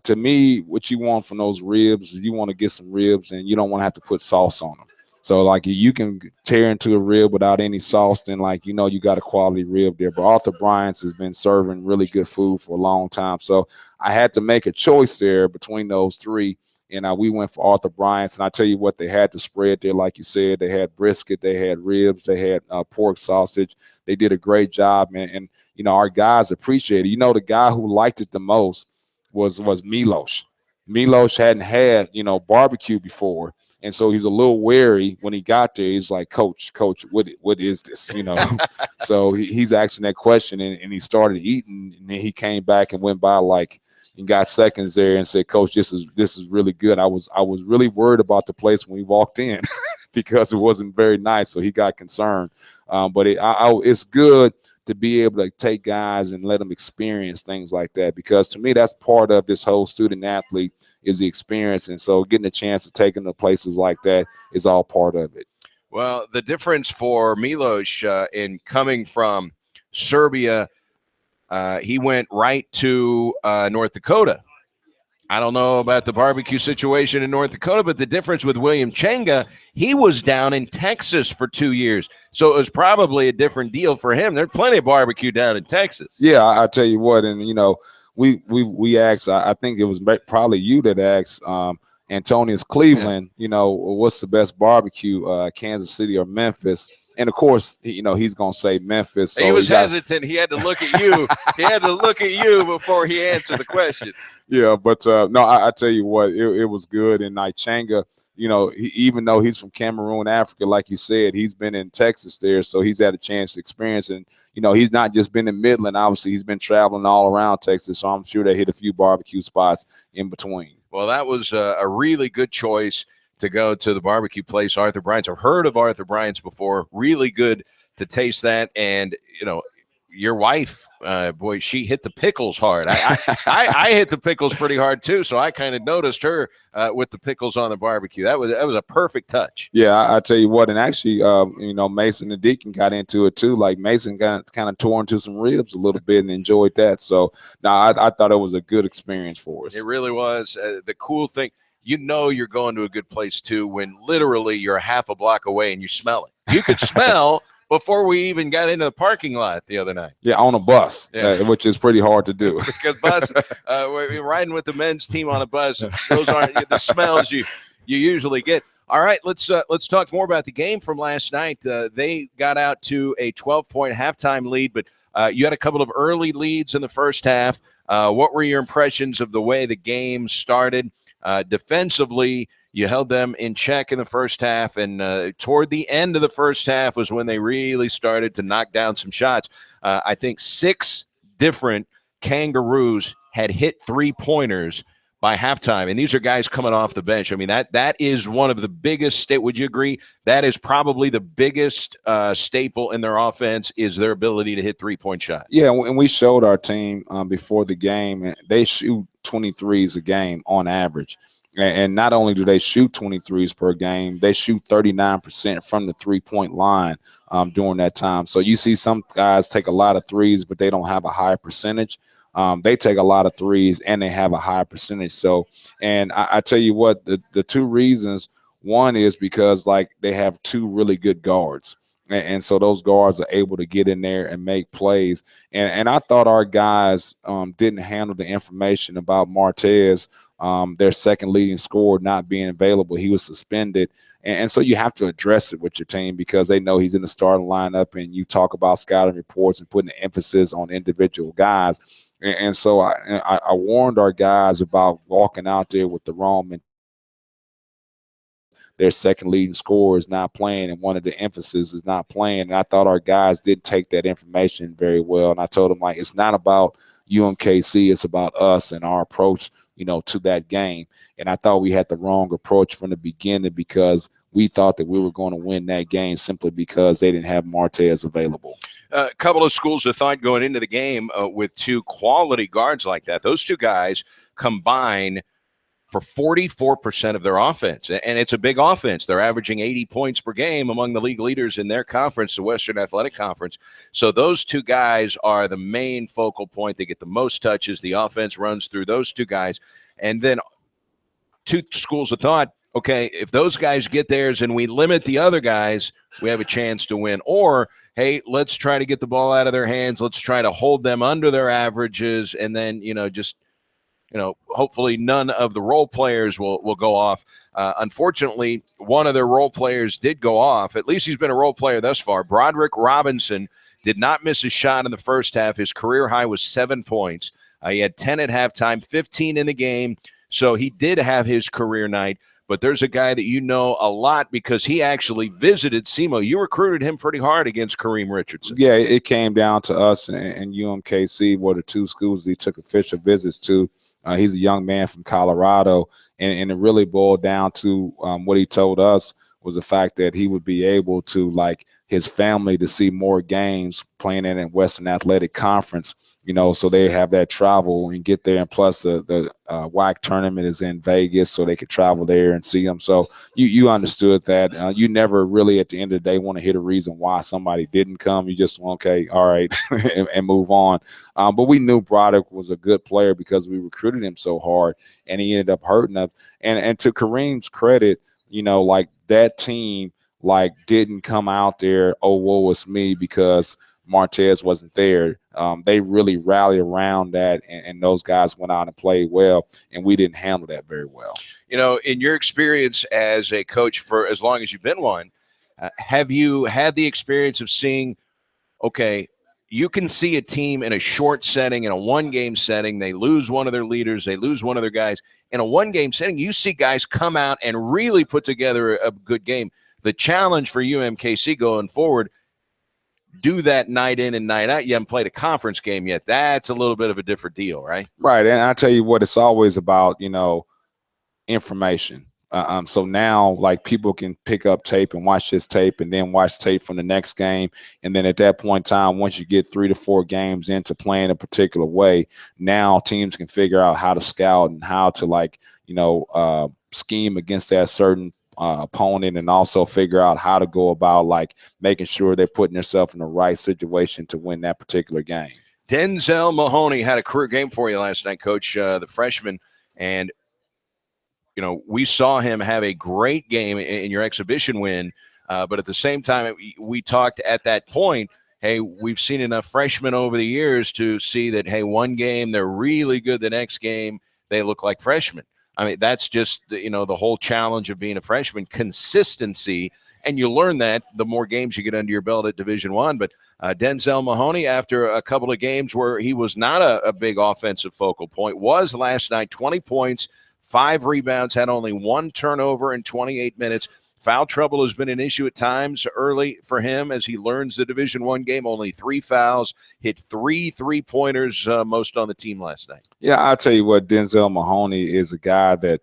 Speaker 4: to me, what you want from those ribs is you want to get some ribs, and you don't want to have to put sauce on them. So, like, you can tear into a rib without any sauce, then, you got a quality rib there. But Arthur Bryant's has been serving really good food for a long time. So I had to make a choice there between those 3. And we went for Arthur Bryant's. And I tell you what, they had the spread there, like you said. They had brisket, they had ribs, they had pork sausage. They did a great job, man. And, our guys appreciated it. The guy who liked it the most was Milos. Milos hadn't had, barbecue before. And so he's a little wary when he got there. He's like, Coach, what is this? So he's asking that question, and he started eating. And then he came back and went by like, and got seconds there and said, Coach, this is really good. I was really worried about the place when we walked in because it wasn't very nice. So he got concerned. But it's good to be able to take guys and let them experience things like that, because to me, that's part of this whole student athlete is the experience. And so getting a chance to take them to places like that is all part of it.
Speaker 3: Well, the difference for Milos in coming from Serbia, he went right to North Dakota. I don't know about the barbecue situation in North Dakota, but the difference with William Chenga, he was down in Texas for 2 years. So it was probably a different deal for him. There's plenty of barbecue down in Texas.
Speaker 4: Yeah, I tell you what, and, we asked, I think it was probably you that asked Antonius Cleveland, what's the best barbecue, Kansas City or Memphis? And, of course, he's going to say Memphis. So
Speaker 3: he was hesitant. He had to look at you. He had to look at you before he answered the question.
Speaker 4: Yeah, but, no, I tell you what, it was good. And Changa, even though he's from Cameroon, Africa, like you said, he's been in Texas there. So he's had a chance to experience. And, he's not just been in Midland. Obviously, he's been traveling all around Texas. So I'm sure they hit a few barbecue spots in between.
Speaker 3: Well, that was a really good choice to go to the barbecue place, Arthur Bryant's. I've heard of Arthur Bryant's before. Really good to taste that. And, your wife, boy, she hit the pickles hard. I hit the pickles pretty hard too, so I kind of noticed her with the pickles on the barbecue. That was a perfect touch.
Speaker 4: Yeah, I tell you what, and actually, Mason the Deacon got into it too. Like Mason kind of tore into some ribs a little bit and enjoyed that. So, I thought it was a good experience for us.
Speaker 3: It really was. The cool thing, you're going to a good place too when literally you're half a block away and you smell it. You could smell before we even got into the parking lot the other night.
Speaker 4: Yeah, on a bus, which is pretty hard to do.
Speaker 3: Because we're riding with the men's team on a bus. Those aren't the smells you usually get. All right, let's talk more about the game from last night. They got out to a 12-point halftime lead, but you had a couple of early leads in the first half. What were your impressions of the way the game started? Defensively, you held them in check in the first half, and toward the end of the first half was when they really started to knock down some shots. I think 6 different Kangaroos had hit three-pointers by halftime, and these are guys coming off the bench. I mean, that is one of the biggest would you agree? That is probably the biggest staple in their offense is their ability to hit three-point shots.
Speaker 4: Yeah, and we showed our team before the game, and they shoot 23s a game on average. And not only do they shoot 23s per game, they shoot 39% from the three-point line during that time. So you see some guys take a lot of threes, but they don't have a high percentage. They take a lot of threes and they have a high percentage. So, and I tell you what, the 2 reasons, one is because they have 2 really good guards. And so those guards are able to get in there and make plays. And I thought our guys didn't handle the information about Martez, their second leading scorer, not being available. He was suspended. And so you have to address it with your team because they know he's in the starting lineup, and you talk about scouting reports and putting the emphasis on individual guys. And so I warned our guys about walking out there with the wrong mentality. Their second leading scorer is not playing, and one of the emphasis is not playing. And I thought our guys did take that information very well. And I told them, it's not about UMKC, it's about us and our approach, to that game. And I thought we had the wrong approach from the beginning because we thought that we were going to win that game simply because they didn't have Martez available.
Speaker 3: A couple of schools of thought going into the game with 2 quality guards like that. Those 2 guys combine for 44% of their offense, and it's a big offense. They're averaging 80 points per game among the league leaders in their conference, the Western Athletic Conference. So those 2 guys are the main focal point. They get the most touches. The offense runs through those 2 guys. And then 2 schools of thought, okay, if those guys get theirs and we limit the other guys, we have a chance to win. Or, hey, let's try to get the ball out of their hands. Let's try to hold them under their averages, and then, hopefully none of the role players will go off. Unfortunately, one of their role players did go off. At least he's been a role player thus far. Broderick Robinson did not miss a shot in the first half. His career high was 7 points. He had 10 at halftime, 15 in the game. So he did have his career night. But there's a guy that you know a lot because he actually visited SEMO. You recruited him pretty hard against Kareem Richardson.
Speaker 4: Yeah, it came down to us and UMKC were the 2 schools that he took official visits to. He's a young man from Colorado, and it really boiled down to what he told us was the fact that he would be able to, like, his family to see more games playing in a Western Athletic Conference, so they have that travel and get there. And plus the WAC tournament is in Vegas, so they could travel there and see them. So you understood that. You never really at the end of the day want to hear the reason why somebody didn't come. You just, okay, all right, and move on. But we knew Broderick was a good player because we recruited him so hard, and he ended up hurting us. And to Kareem's credit, like, that team, like, didn't come out there, oh, woe is me, because Martez wasn't there. They really rallied around that, and those guys went out and played well, and we didn't handle that very well.
Speaker 3: In your experience as a coach for as long as you've been one, have you had the experience of seeing, okay, you can see a team in a short setting, in a one-game setting, they lose one of their leaders, they lose one of their guys. In a one-game setting, you see guys come out and really put together a good game. The challenge for UMKC going forward, do that night in and night out. You haven't played a conference game yet. That's a little bit of a different deal, right?
Speaker 4: Right, and I tell you what, it's always about, information. So now, like, people can pick up tape and watch this tape and then watch tape from the next game. And then at that point in time, once you get 3 to 4 games into playing a particular way, now teams can figure out how to scout and how to, scheme against that certain opponent, and also figure out how to go about, like, making sure they're putting themselves in the right situation to win that particular game.
Speaker 3: Denzel Mahoney had a career game for you last night, Coach, the freshman, and we saw him have a great game in your exhibition win, but at the same time, we talked at that point, hey, we've seen enough freshmen over the years to see that, hey, one game they're really good, the next game they look like freshmen. I mean, that's just, the whole challenge of being a freshman, consistency, and you learn that the more games you get under your belt at Division I. But Denzel Mahoney, after a couple of games where he was not a big offensive focal point, was last night 20 points, 5 rebounds, had only 1 turnover in 28 minutes. Foul trouble has been an issue at times early for him as he learns the Division I game. Only 3 fouls, hit 3 3-pointers, most on the team last night.
Speaker 4: Yeah, I'll tell you what, Denzel Mahoney is a guy that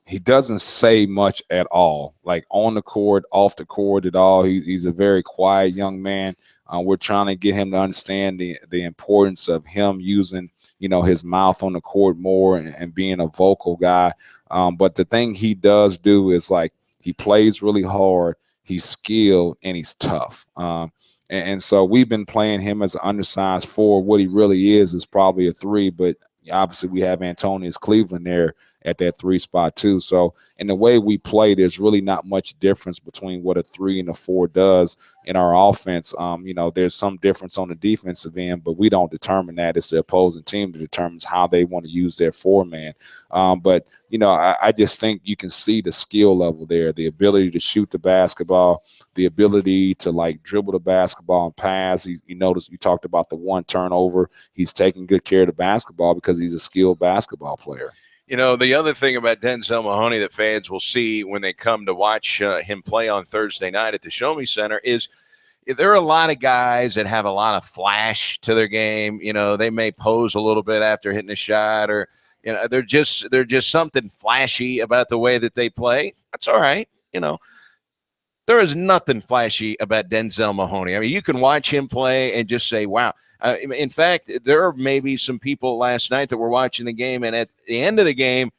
Speaker 4: he doesn't say much at all, like on the court, off the court at all. He's a very quiet young man. We're trying to get him to understand the importance of him using, his mouth on the court more and being a vocal guy. But the thing he does do is, like, he plays really hard, he's skilled, and he's tough. And so we've been playing him as an undersized 4. What he really is probably a 3, but obviously we have Antonius Cleveland there at that 3 spot too. So in the way we play, there's really not much difference between what a 3 and a 4 does in our offense. There's some difference on the defensive end, but we don't determine that. It's the opposing team that determines how they want to use their 4-man. But I just think you can see the skill level there, the ability to shoot the basketball, the ability to, like, dribble the basketball and pass. You notice you talked about the 1 turnover. He's taking good care of the basketball because he's a skilled basketball player.
Speaker 3: The other thing about Denzel Mahoney that fans will see when they come to watch him play on Thursday night at the Show Me Center is there are a lot of guys that have a lot of flash to their game. They may pose a little bit after hitting a shot, or they're just something flashy about the way that they play. That's all right. There is nothing flashy about Denzel Mahoney. I mean, you can watch him play and just say, wow. In fact, there are maybe some people last night that were watching the game, and at the end of the game,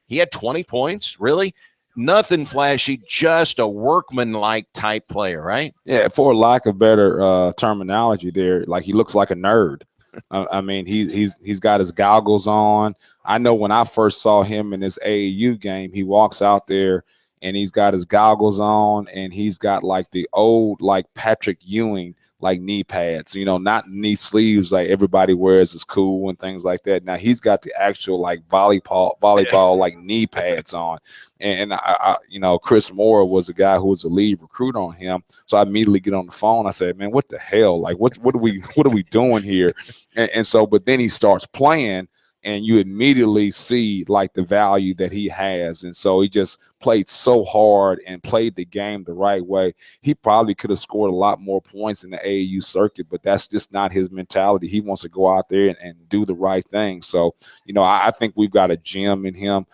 Speaker 3: he had 20 points. Really? Nothing flashy, just a workman-like type player, right?
Speaker 4: Yeah, for lack of better terminology there, like, he looks like a nerd. I mean, he's got his goggles on. I know when I first saw him in this AAU game, he walks out there and he's got his goggles on, and he's got, like, the old, like, Patrick Ewing, like, knee pads, not knee sleeves like everybody wears is cool and things like that. Now he's got the actual, like, volleyball like knee pads on. And I Chris Moore was the guy who was the lead recruit on him. So I immediately get on the phone. I said, man, what the hell? Like, what are we doing here? And so, but then he starts playing, and you immediately see like the value that he has. And so he just played so hard and played the game the right way. He probably could have scored a lot more points in the AAU circuit, but that's just not his mentality. He wants to go out there and do the right thing. So, I think we've got a gem in him.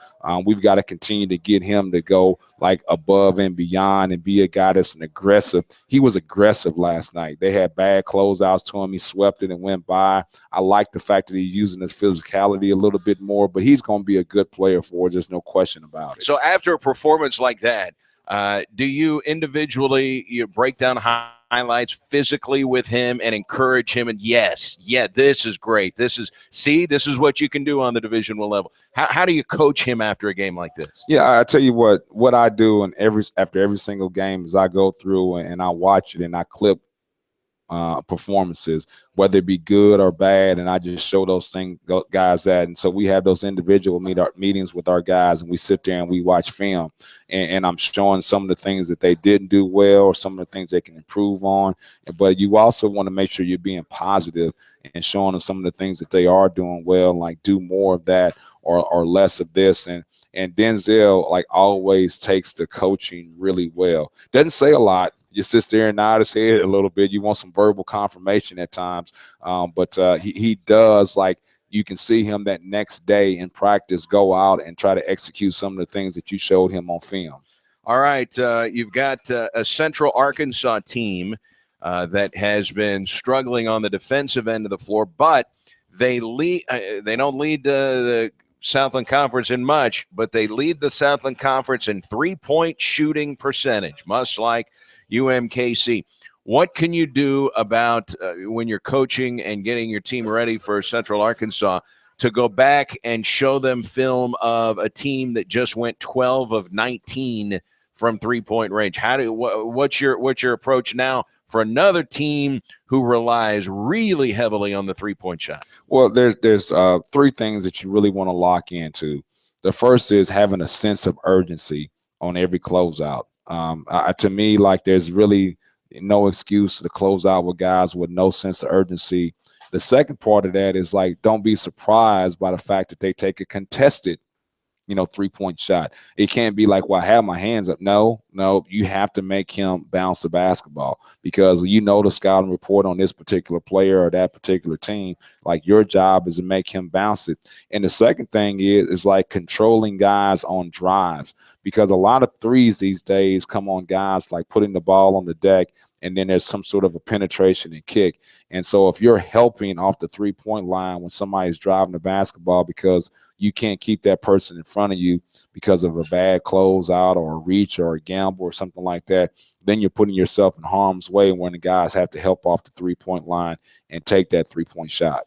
Speaker 4: We've got to continue to get him to go like above and beyond and be a guy that's an aggressive. He was aggressive last night. They had bad closeouts to him. He swept it and went by. I like the fact that he's using his physicality a little bit more, but he's going to be a good player for us. There's no question about it.
Speaker 3: So after a performance like that, do you individually break down highlights physically with him and encourage him? And this is great. This is what you can do on the Division I level. How do you coach him after a game like this?
Speaker 4: Yeah, I tell you what I do after every single game is I go through and I watch it and I clip performances, whether it be good or bad, and I just show those guys that. And so we have those individual meetings with our guys, and we sit there and we watch film, and I'm showing some of the things that they didn't do well or some of the things they can improve on. But you also want to make sure you're being positive and showing them some of the things that they are doing well, like do more of that or less of this. And Denzel, like, always takes the coaching really well. Doesn't say a lot. You sit there and nod his head a little bit. You want some verbal confirmation at times. But he does, like, you can see him that next day in practice go out and try to execute some of the things that you showed him on film.
Speaker 3: All right. You've got a Central Arkansas team that has been struggling on the defensive end of the floor, but they don't lead the Southland Conference in much, but they lead the Southland Conference in three-point shooting percentage, much like UMKC. What can you do about when you're coaching and getting your team ready for Central Arkansas to go back and show them film of a team that just went 12 of 19 from three-point range? What's your approach now for another team who relies really heavily on the three-point shot?
Speaker 4: Well, there's three things that you really want to lock into. The first is having a sense of urgency on every closeout. To me, like, there's really no excuse to close out with guys with no sense of urgency. The second part of that is, like, don't be surprised by the fact that they take a contested, three-point shot. It can't be like, well, I have my hands up. No, you have to make him bounce the basketball, because the scouting report on this particular player or that particular team, like, your job is to make him bounce it. And the second thing is like controlling guys on drives, because a lot of threes these days come on guys like putting the ball on the deck, and then there's some sort of a penetration and kick. And so if you're helping off the three-point line when somebody's driving the basketball because you can't keep that person in front of you because of a bad closeout or a reach or a gamble or something like that, then you're putting yourself in harm's way when the guys have to help off the three-point line and take that three-point shot.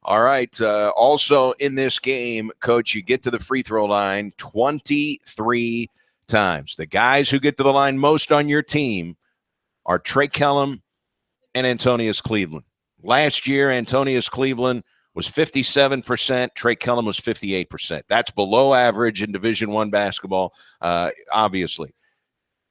Speaker 3: All right. Also in this game, Coach, you get to the free throw line 23 times. The guys who get to the line most on your team are Trey Kellum and Antonius Cleveland. Last year, Antonius Cleveland was 57%. Trey Kellum was 58%. That's below average in Division I basketball, obviously.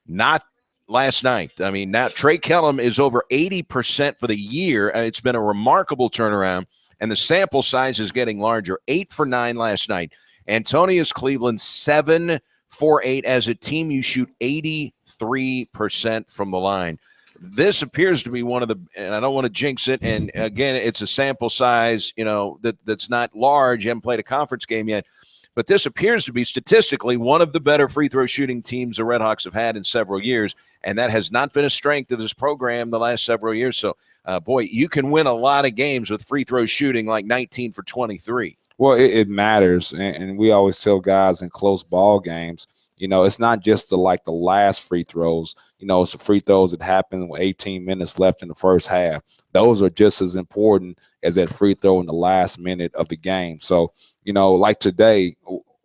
Speaker 3: Not last night. I mean, now Trey Kellum is over 80% for the year. It's been a remarkable turnaround, and the sample size is getting larger. 8 for 9 last night. Antonius Cleveland, 7 for 8. As a team, you shoot 83% from the line. This appears to be one of the, and I don't want to jinx it, and again, it's a sample size, that's not large. You haven't played a conference game yet, but this appears to be statistically one of the better free throw shooting teams the Redhawks have had in several years, and that has not been a strength of this program the last several years. So, boy, you can win a lot of games with free throw shooting like 19 for 23.
Speaker 4: Well, it matters, and we always tell guys in close ball games, it's not just the last free throws. It's the free throws that happen with 18 minutes left in the first half. Those are just as important as that free throw in the last minute of the game. So, like today,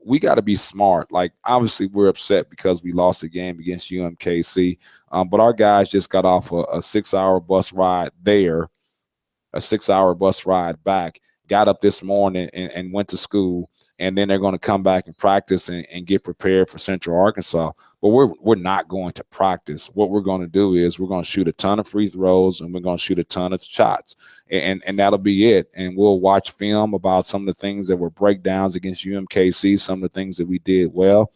Speaker 4: we got to be smart. Like, obviously, we're upset because we lost the game against UMKC, but our guys just got off a 6-hour bus ride there, a 6-hour bus ride back, got up this morning and went to school. And then they're going to come back and practice and get prepared for Central Arkansas. but we're not going to practice. What we're going to do is we're going to shoot a ton of free throws and we're going to shoot a ton of shots, and that'll be it. And we'll watch film about some of the things that were breakdowns against UMKC, some of the things that we did well.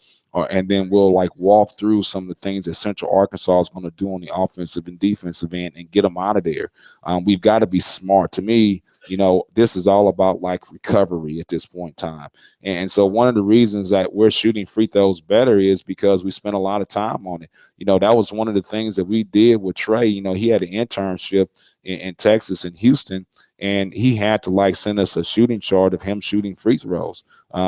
Speaker 4: And then we'll like walk through some of the things that Central Arkansas is going to do on the offensive and defensive end and get them out of there. We've got to be smart. To me, this is all about like recovery at this point in time. And so one of the reasons that we're shooting free throws better is because we spent a lot of time on it. That was one of the things that we did with Trey. He had an internship in Texas and Houston, and he had to like send us a shooting chart of him shooting free throws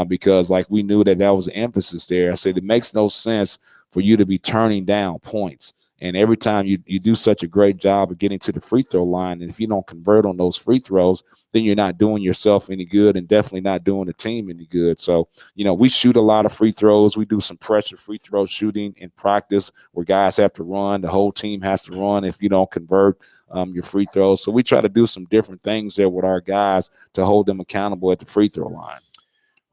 Speaker 4: because like we knew that was an emphasis there. I said, it makes no sense for you to be turning down points. And every time you do such a great job of getting to the free throw line, and if you don't convert on those free throws, then you're not doing yourself any good and definitely not doing the team any good. So, we shoot a lot of free throws. We do some pressure free throw shooting in practice where guys have to run. The whole team has to run if you don't convert your free throws. So we try to do some different things there with our guys to hold them accountable at the free throw line.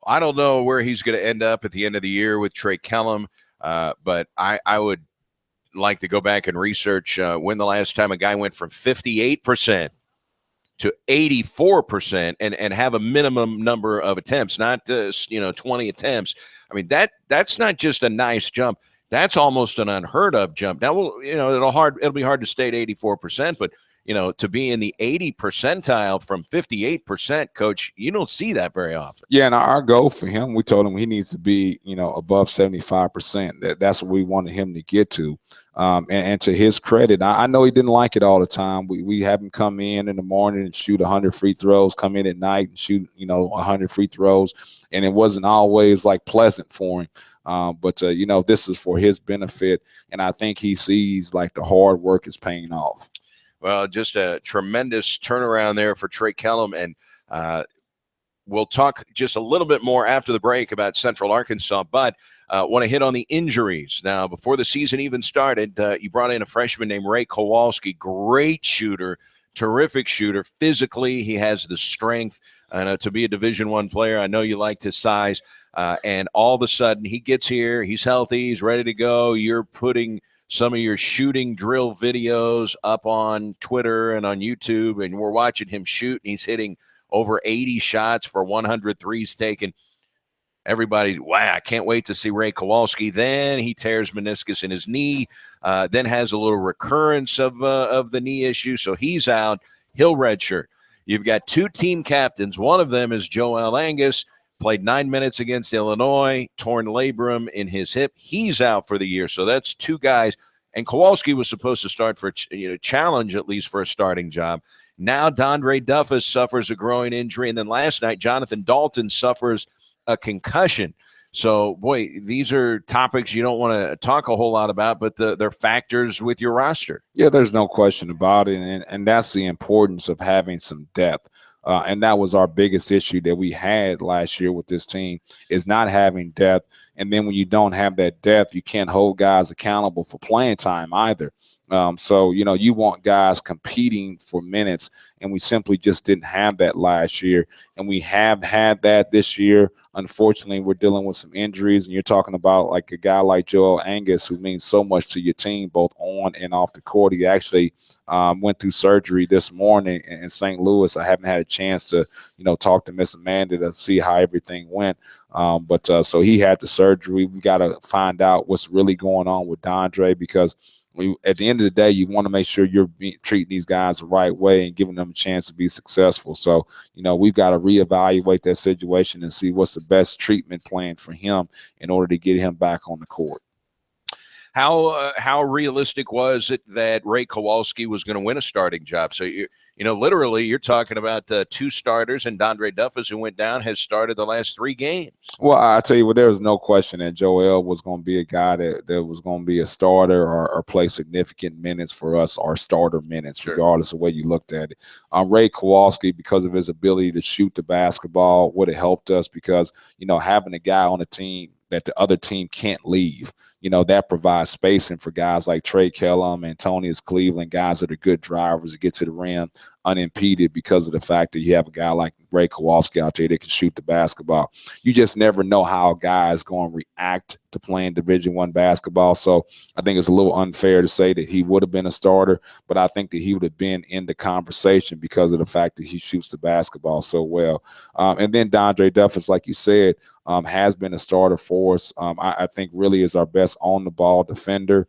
Speaker 3: I don't know where he's going to end up at the end of the year with Trey Kellum, but I would like to go back and research when the last time a guy went from 58% to 84% and have a minimum number of attempts, not 20 attempts. I mean, that's not just a nice jump. That's almost an unheard of jump. Now, it'll be hard to stay at 84%, but to be in the 80 percentile from 58%, Coach, you don't see that very often.
Speaker 4: Yeah, and our goal for him, we told him he needs to be, above 75%. That's what we wanted him to get to. And to his credit, I know he didn't like it all the time. We have him come in the morning and shoot 100 free throws, come in at night and shoot, 100 free throws. And it wasn't always like pleasant for him. But this is for his benefit. And I think he sees like the hard work is paying off.
Speaker 3: Well, just a tremendous turnaround there for Trey Kellum. And we'll talk just a little bit more after the break about Central Arkansas, but want to hit on the injuries. Now, before the season even started, you brought in a freshman named Ray Kowalski, great shooter, terrific shooter. Physically, he has the strength to be a Division I player. I know you liked his size. And all of a sudden, he gets here, he's healthy, he's ready to go. You're putting some of your shooting drill videos up on Twitter and on YouTube, and we're watching him shoot, and he's hitting over 80 shots for 100 threes taken. Everybody, wow, I can't wait to see Ray Kowalski. Then he tears meniscus in his knee, then has a little recurrence of the knee issue, so he's out. He'll redshirt. You've got two team captains. One of them is Joel Angus, played 9 minutes against Illinois, torn labrum in his hip. He's out for the year. So that's two guys. And Kowalski was supposed to start for challenge at least for a starting job. Now Dondre Duffus suffers a groin injury. And then last night, Jonathan Dalton suffers a concussion. So, boy, these are topics you don't want to talk a whole lot about, but they're factors with your roster.
Speaker 4: Yeah, there's no question about it. And that's the importance of having some depth. And that was our biggest issue that we had last year with this team, is not having depth. And then when you don't have that depth, you can't hold guys accountable for playing time either. So, you want guys competing for minutes, and we simply just didn't have that last year. And we have had that this year. Unfortunately, we're dealing with some injuries, and you're talking about like a guy like Joel Angus, who means so much to your team, both on and off the court. He actually went through surgery this morning in St. Louis. I haven't had a chance to, talk to Miss Amanda to see how everything went. But so he had the surgery. We got to find out what's really going on with Dondre, because at the end of the day, you want to make sure you're treating these guys the right way and giving them a chance to be successful. So, we've got to reevaluate that situation and see what's the best treatment plan for him in order to get him back on the court.
Speaker 3: How realistic was it that Ray Kowalski was going to win a starting job? So literally, you're talking about two starters, and Dondre Duffus, who went down, has started the last 3 games.
Speaker 4: Well, I tell you what, there was no question that Joel was going to be a guy that was going to be a starter or play significant minutes for us, or starter minutes, sure, regardless of the way you looked at it. Ray Kowalski, because of his ability to shoot the basketball, would have helped us, because having a guy on the team that the other team can't leave, that provides spacing for guys like Trey Kellum, Antonius Cleveland, guys that are good drivers to get to the rim. unimpeded because of the fact that you have a guy like Ray Kowalski out there that can shoot the basketball. You just never know how a guy is going to react to playing Division I basketball. So I think it's a little unfair to say that he would have been a starter, but I think that he would have been in the conversation because of the fact that he shoots the basketball so well. And then Dondre Duffus, like you said, has been a starter for us. I think really is our best on-the-ball defender.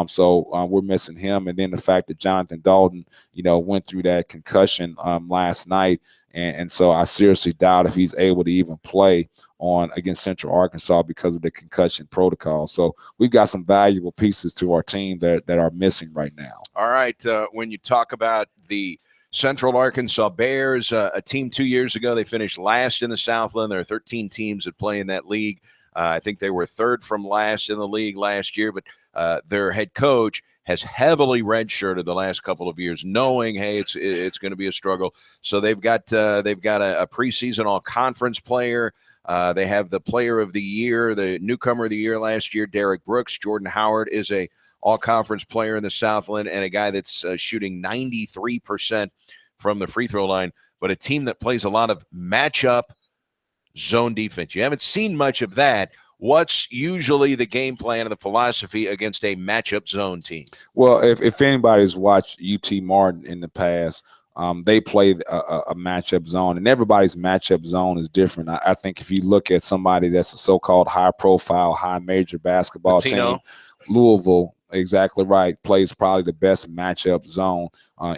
Speaker 4: So we're missing him. And then the fact that Jonathan Dalton, went through that concussion last night. And so I seriously doubt if he's able to even play against Central Arkansas because of the concussion protocol. So we've got some valuable pieces to our team that are missing right now.
Speaker 3: All right. When you talk about the Central Arkansas Bears, a team 2 years ago, they finished last in the Southland. There are 13 teams that play in that league. I think they were third from last in the league last year, but their head coach has heavily redshirted the last couple of years, knowing, hey, it's going to be a struggle. So they've got a preseason all-conference player. They have the player of the year, the newcomer of the year last year, Derek Brooks. Jordan Howard is a all-conference player in the Southland and a guy that's shooting 93% from the free throw line, but a team that plays a lot of matchup zone defense. You haven't seen much of that. What's usually the game plan and the philosophy against a matchup zone team?
Speaker 4: Well, if anybody's watched UT Martin in the past, they play a matchup zone, and everybody's matchup zone is different. I think if you look at somebody that's a so-called high-profile, high-major basketball team, Louisville, exactly right, plays probably the best matchup zone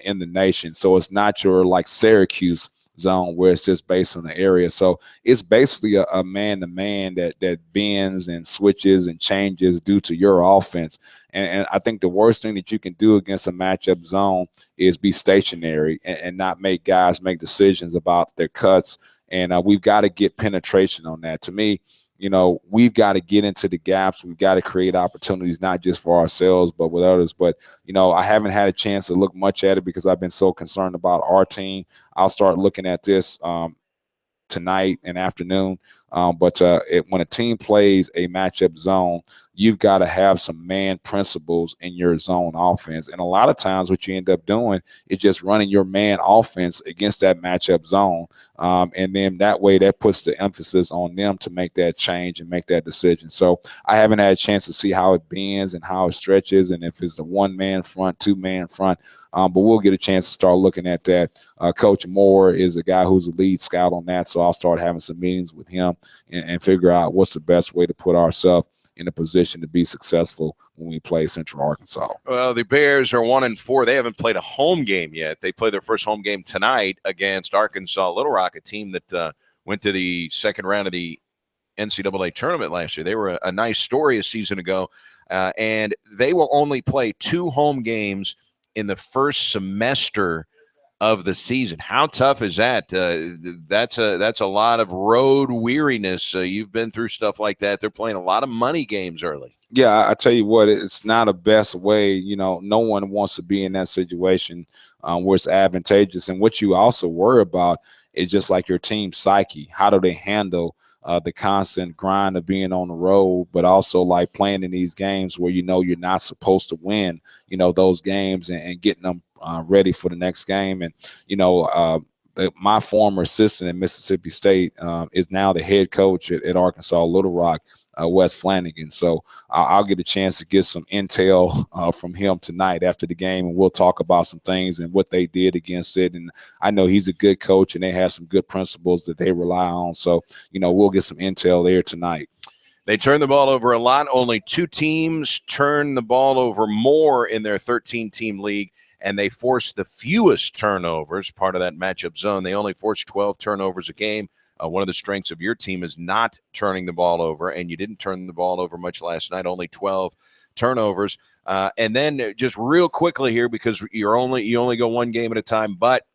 Speaker 4: in the nation. So it's not your like Syracuse zone where it's just based on the area. So it's basically a man-to-man that bends and switches and changes due to your offense. And I think the worst thing that you can do against a matchup zone is be stationary and not make guys make decisions about their cuts. And we've got to get penetration on that. To me, we've got to get into the gaps. We've got to create opportunities, not just for ourselves, but with others. But, I haven't had a chance to look much at it because I've been so concerned about our team. I'll start looking at this tonight and afternoon. But when a team plays a matchup zone, you've got to have some man principles in your zone offense. And a lot of times what you end up doing is just running your man offense against that matchup zone. And then that way that puts the emphasis on them to make that change and make that decision. So I haven't had a chance to see how it bends and how it stretches and if it's the one-man front, two-man front. But we'll get a chance to start looking at that. Coach Moore is a guy who's a lead scout on that, so I'll start having some meetings with him and figure out what's the best way to put ourselves in a position to be successful when we play Central Arkansas.
Speaker 3: Well, the Bears are 1-4. They haven't played a home game yet. They play their first home game tonight against Arkansas Little Rock, a team that went to the second round of the NCAA tournament last year. They were a nice story a season ago, and they will only play 2 home games in the first semester of the season. How tough is that? That's a lot of road weariness. You've been through stuff like that. They're playing a lot of money games early.
Speaker 4: Yeah, I tell you what, it's not a best way. No one wants to be in that situation where it's advantageous. And what you also worry about is just like your team psyche. How do they handle the constant grind of being on the road, but also like playing in these games where you're not supposed to win, those games and getting them ready for the next game. And, my former assistant at Mississippi State is now the head coach at Arkansas Little Rock, Wes Flanagan. So I'll get a chance to get some intel from him tonight after the game, and we'll talk about some things and what they did against it. And I know he's a good coach, and they have some good principles that they rely on. So, we'll get some intel there tonight.
Speaker 3: They turn the ball over a lot. Only 2 teams turn the ball over more in their 13-team league, and they force the fewest turnovers, part of that matchup zone. They only force 12 turnovers a game. One of the strengths of your team is not turning the ball over, and you didn't turn the ball over much last night, only 12 turnovers. And then just real quickly here, because you only go one game at a time, but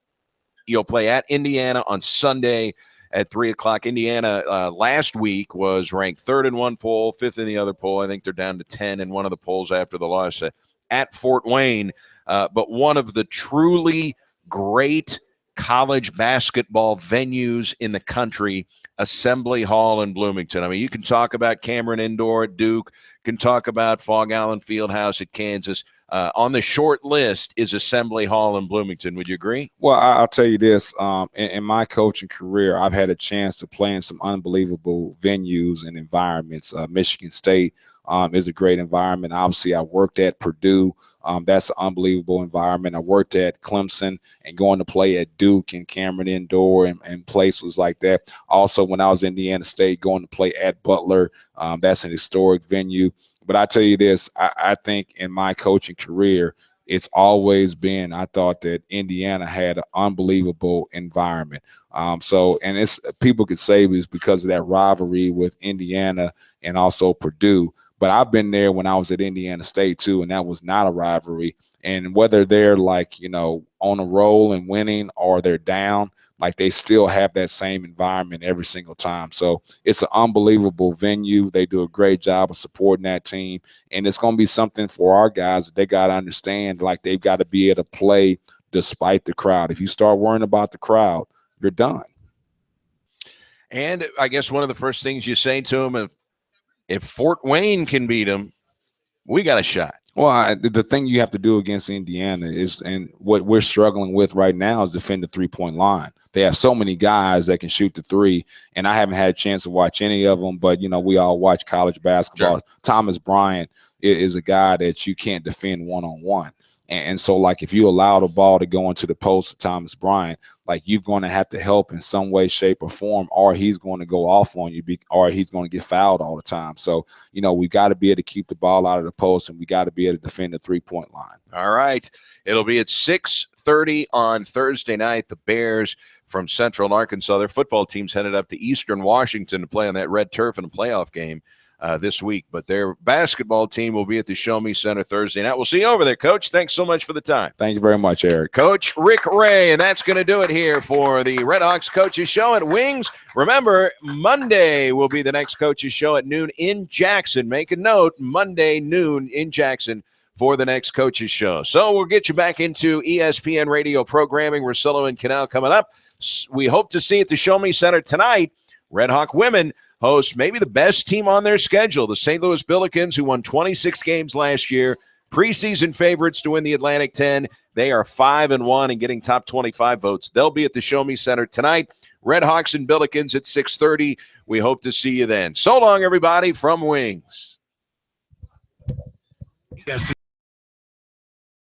Speaker 3: you'll play at Indiana on Sunday at 3 o'clock. Indiana last week was ranked 3rd in one poll, 5th in the other poll. I think they're down to 10 in one of the polls after the loss at Fort Wayne. But one of the truly great college basketball venues in the country, Assembly Hall in Bloomington. I mean, you can talk about Cameron Indoor at Duke, can talk about Fog Allen Fieldhouse at Kansas. on the short list is Assembly Hall in Bloomington. Would you agree?
Speaker 4: Well, I'll tell you this. In my coaching career, I've had a chance to play in some unbelievable venues and environments. Michigan State is a great environment. Obviously, I worked at Purdue. That's an unbelievable environment. I worked at Clemson and going to play at Duke and Cameron Indoor and places like that. Also, when I was in Indiana State, going to play at Butler, that's an historic venue. But I tell you this, I think in my coaching career, it's always been, I thought that Indiana had an unbelievable environment. And it's people could say it was because of that rivalry with Indiana and also Purdue. But I've been there when I was at Indiana State too, and that was not a rivalry. And whether they're like, on a roll and winning or they're down, like they still have that same environment every single time. So it's an unbelievable venue. They do a great job of supporting that team. And it's going to be something for our guys that they got to understand, like they've got to be able to play despite the crowd. If you start worrying about the crowd, you're done.
Speaker 3: And I guess one of the first things you say to them, if Fort Wayne can beat them, we got a shot.
Speaker 4: Well, the thing you have to do against Indiana is, and what we're struggling with right now is defend the three-point line. They have so many guys that can shoot the three, and I haven't had a chance to watch any of them, but, we all watch college basketball. Sure. Thomas Bryant is a guy that you can't defend one-on-one. And so, like, if you allow the ball to go into the post of Thomas Bryant, like, you're going to have to help in some way, shape, or form, or he's going to go off on you, or he's going to get fouled all the time. So, we got to be able to keep the ball out of the post, and we got to be able to defend the three-point line.
Speaker 3: All right. It'll be at 6:30 on Thursday night. The Bears from Central Arkansas, their football team's headed up to Eastern Washington to play on that red turf in a playoff game this week. But their basketball team will be at the Show Me Center Thursday night. We'll see you over there, Coach. Thanks so much for the time.
Speaker 4: Thank you very much, Eric.
Speaker 3: Coach Rick Ray, and that's going to do it here for the Redhawks Coaches Show at Wings. Remember, Monday will be the next Coaches Show at noon in Jackson. Make a note, Monday noon in Jackson for the next Coaches Show. So we'll get you back into ESPN radio programming. Russillo and Canal coming up. We hope to see you at the Show Me Center tonight. Red Hawk women host maybe the best team on their schedule, the St. Louis Billikens, who won 26 games last year, preseason favorites to win the Atlantic 10. They are 5-1 and getting top 25 votes. They'll be at the Show Me Center tonight. Red Hawks and Billikens at 6:30. We hope to see you then. So long, everybody, from Wings.
Speaker 1: Yes.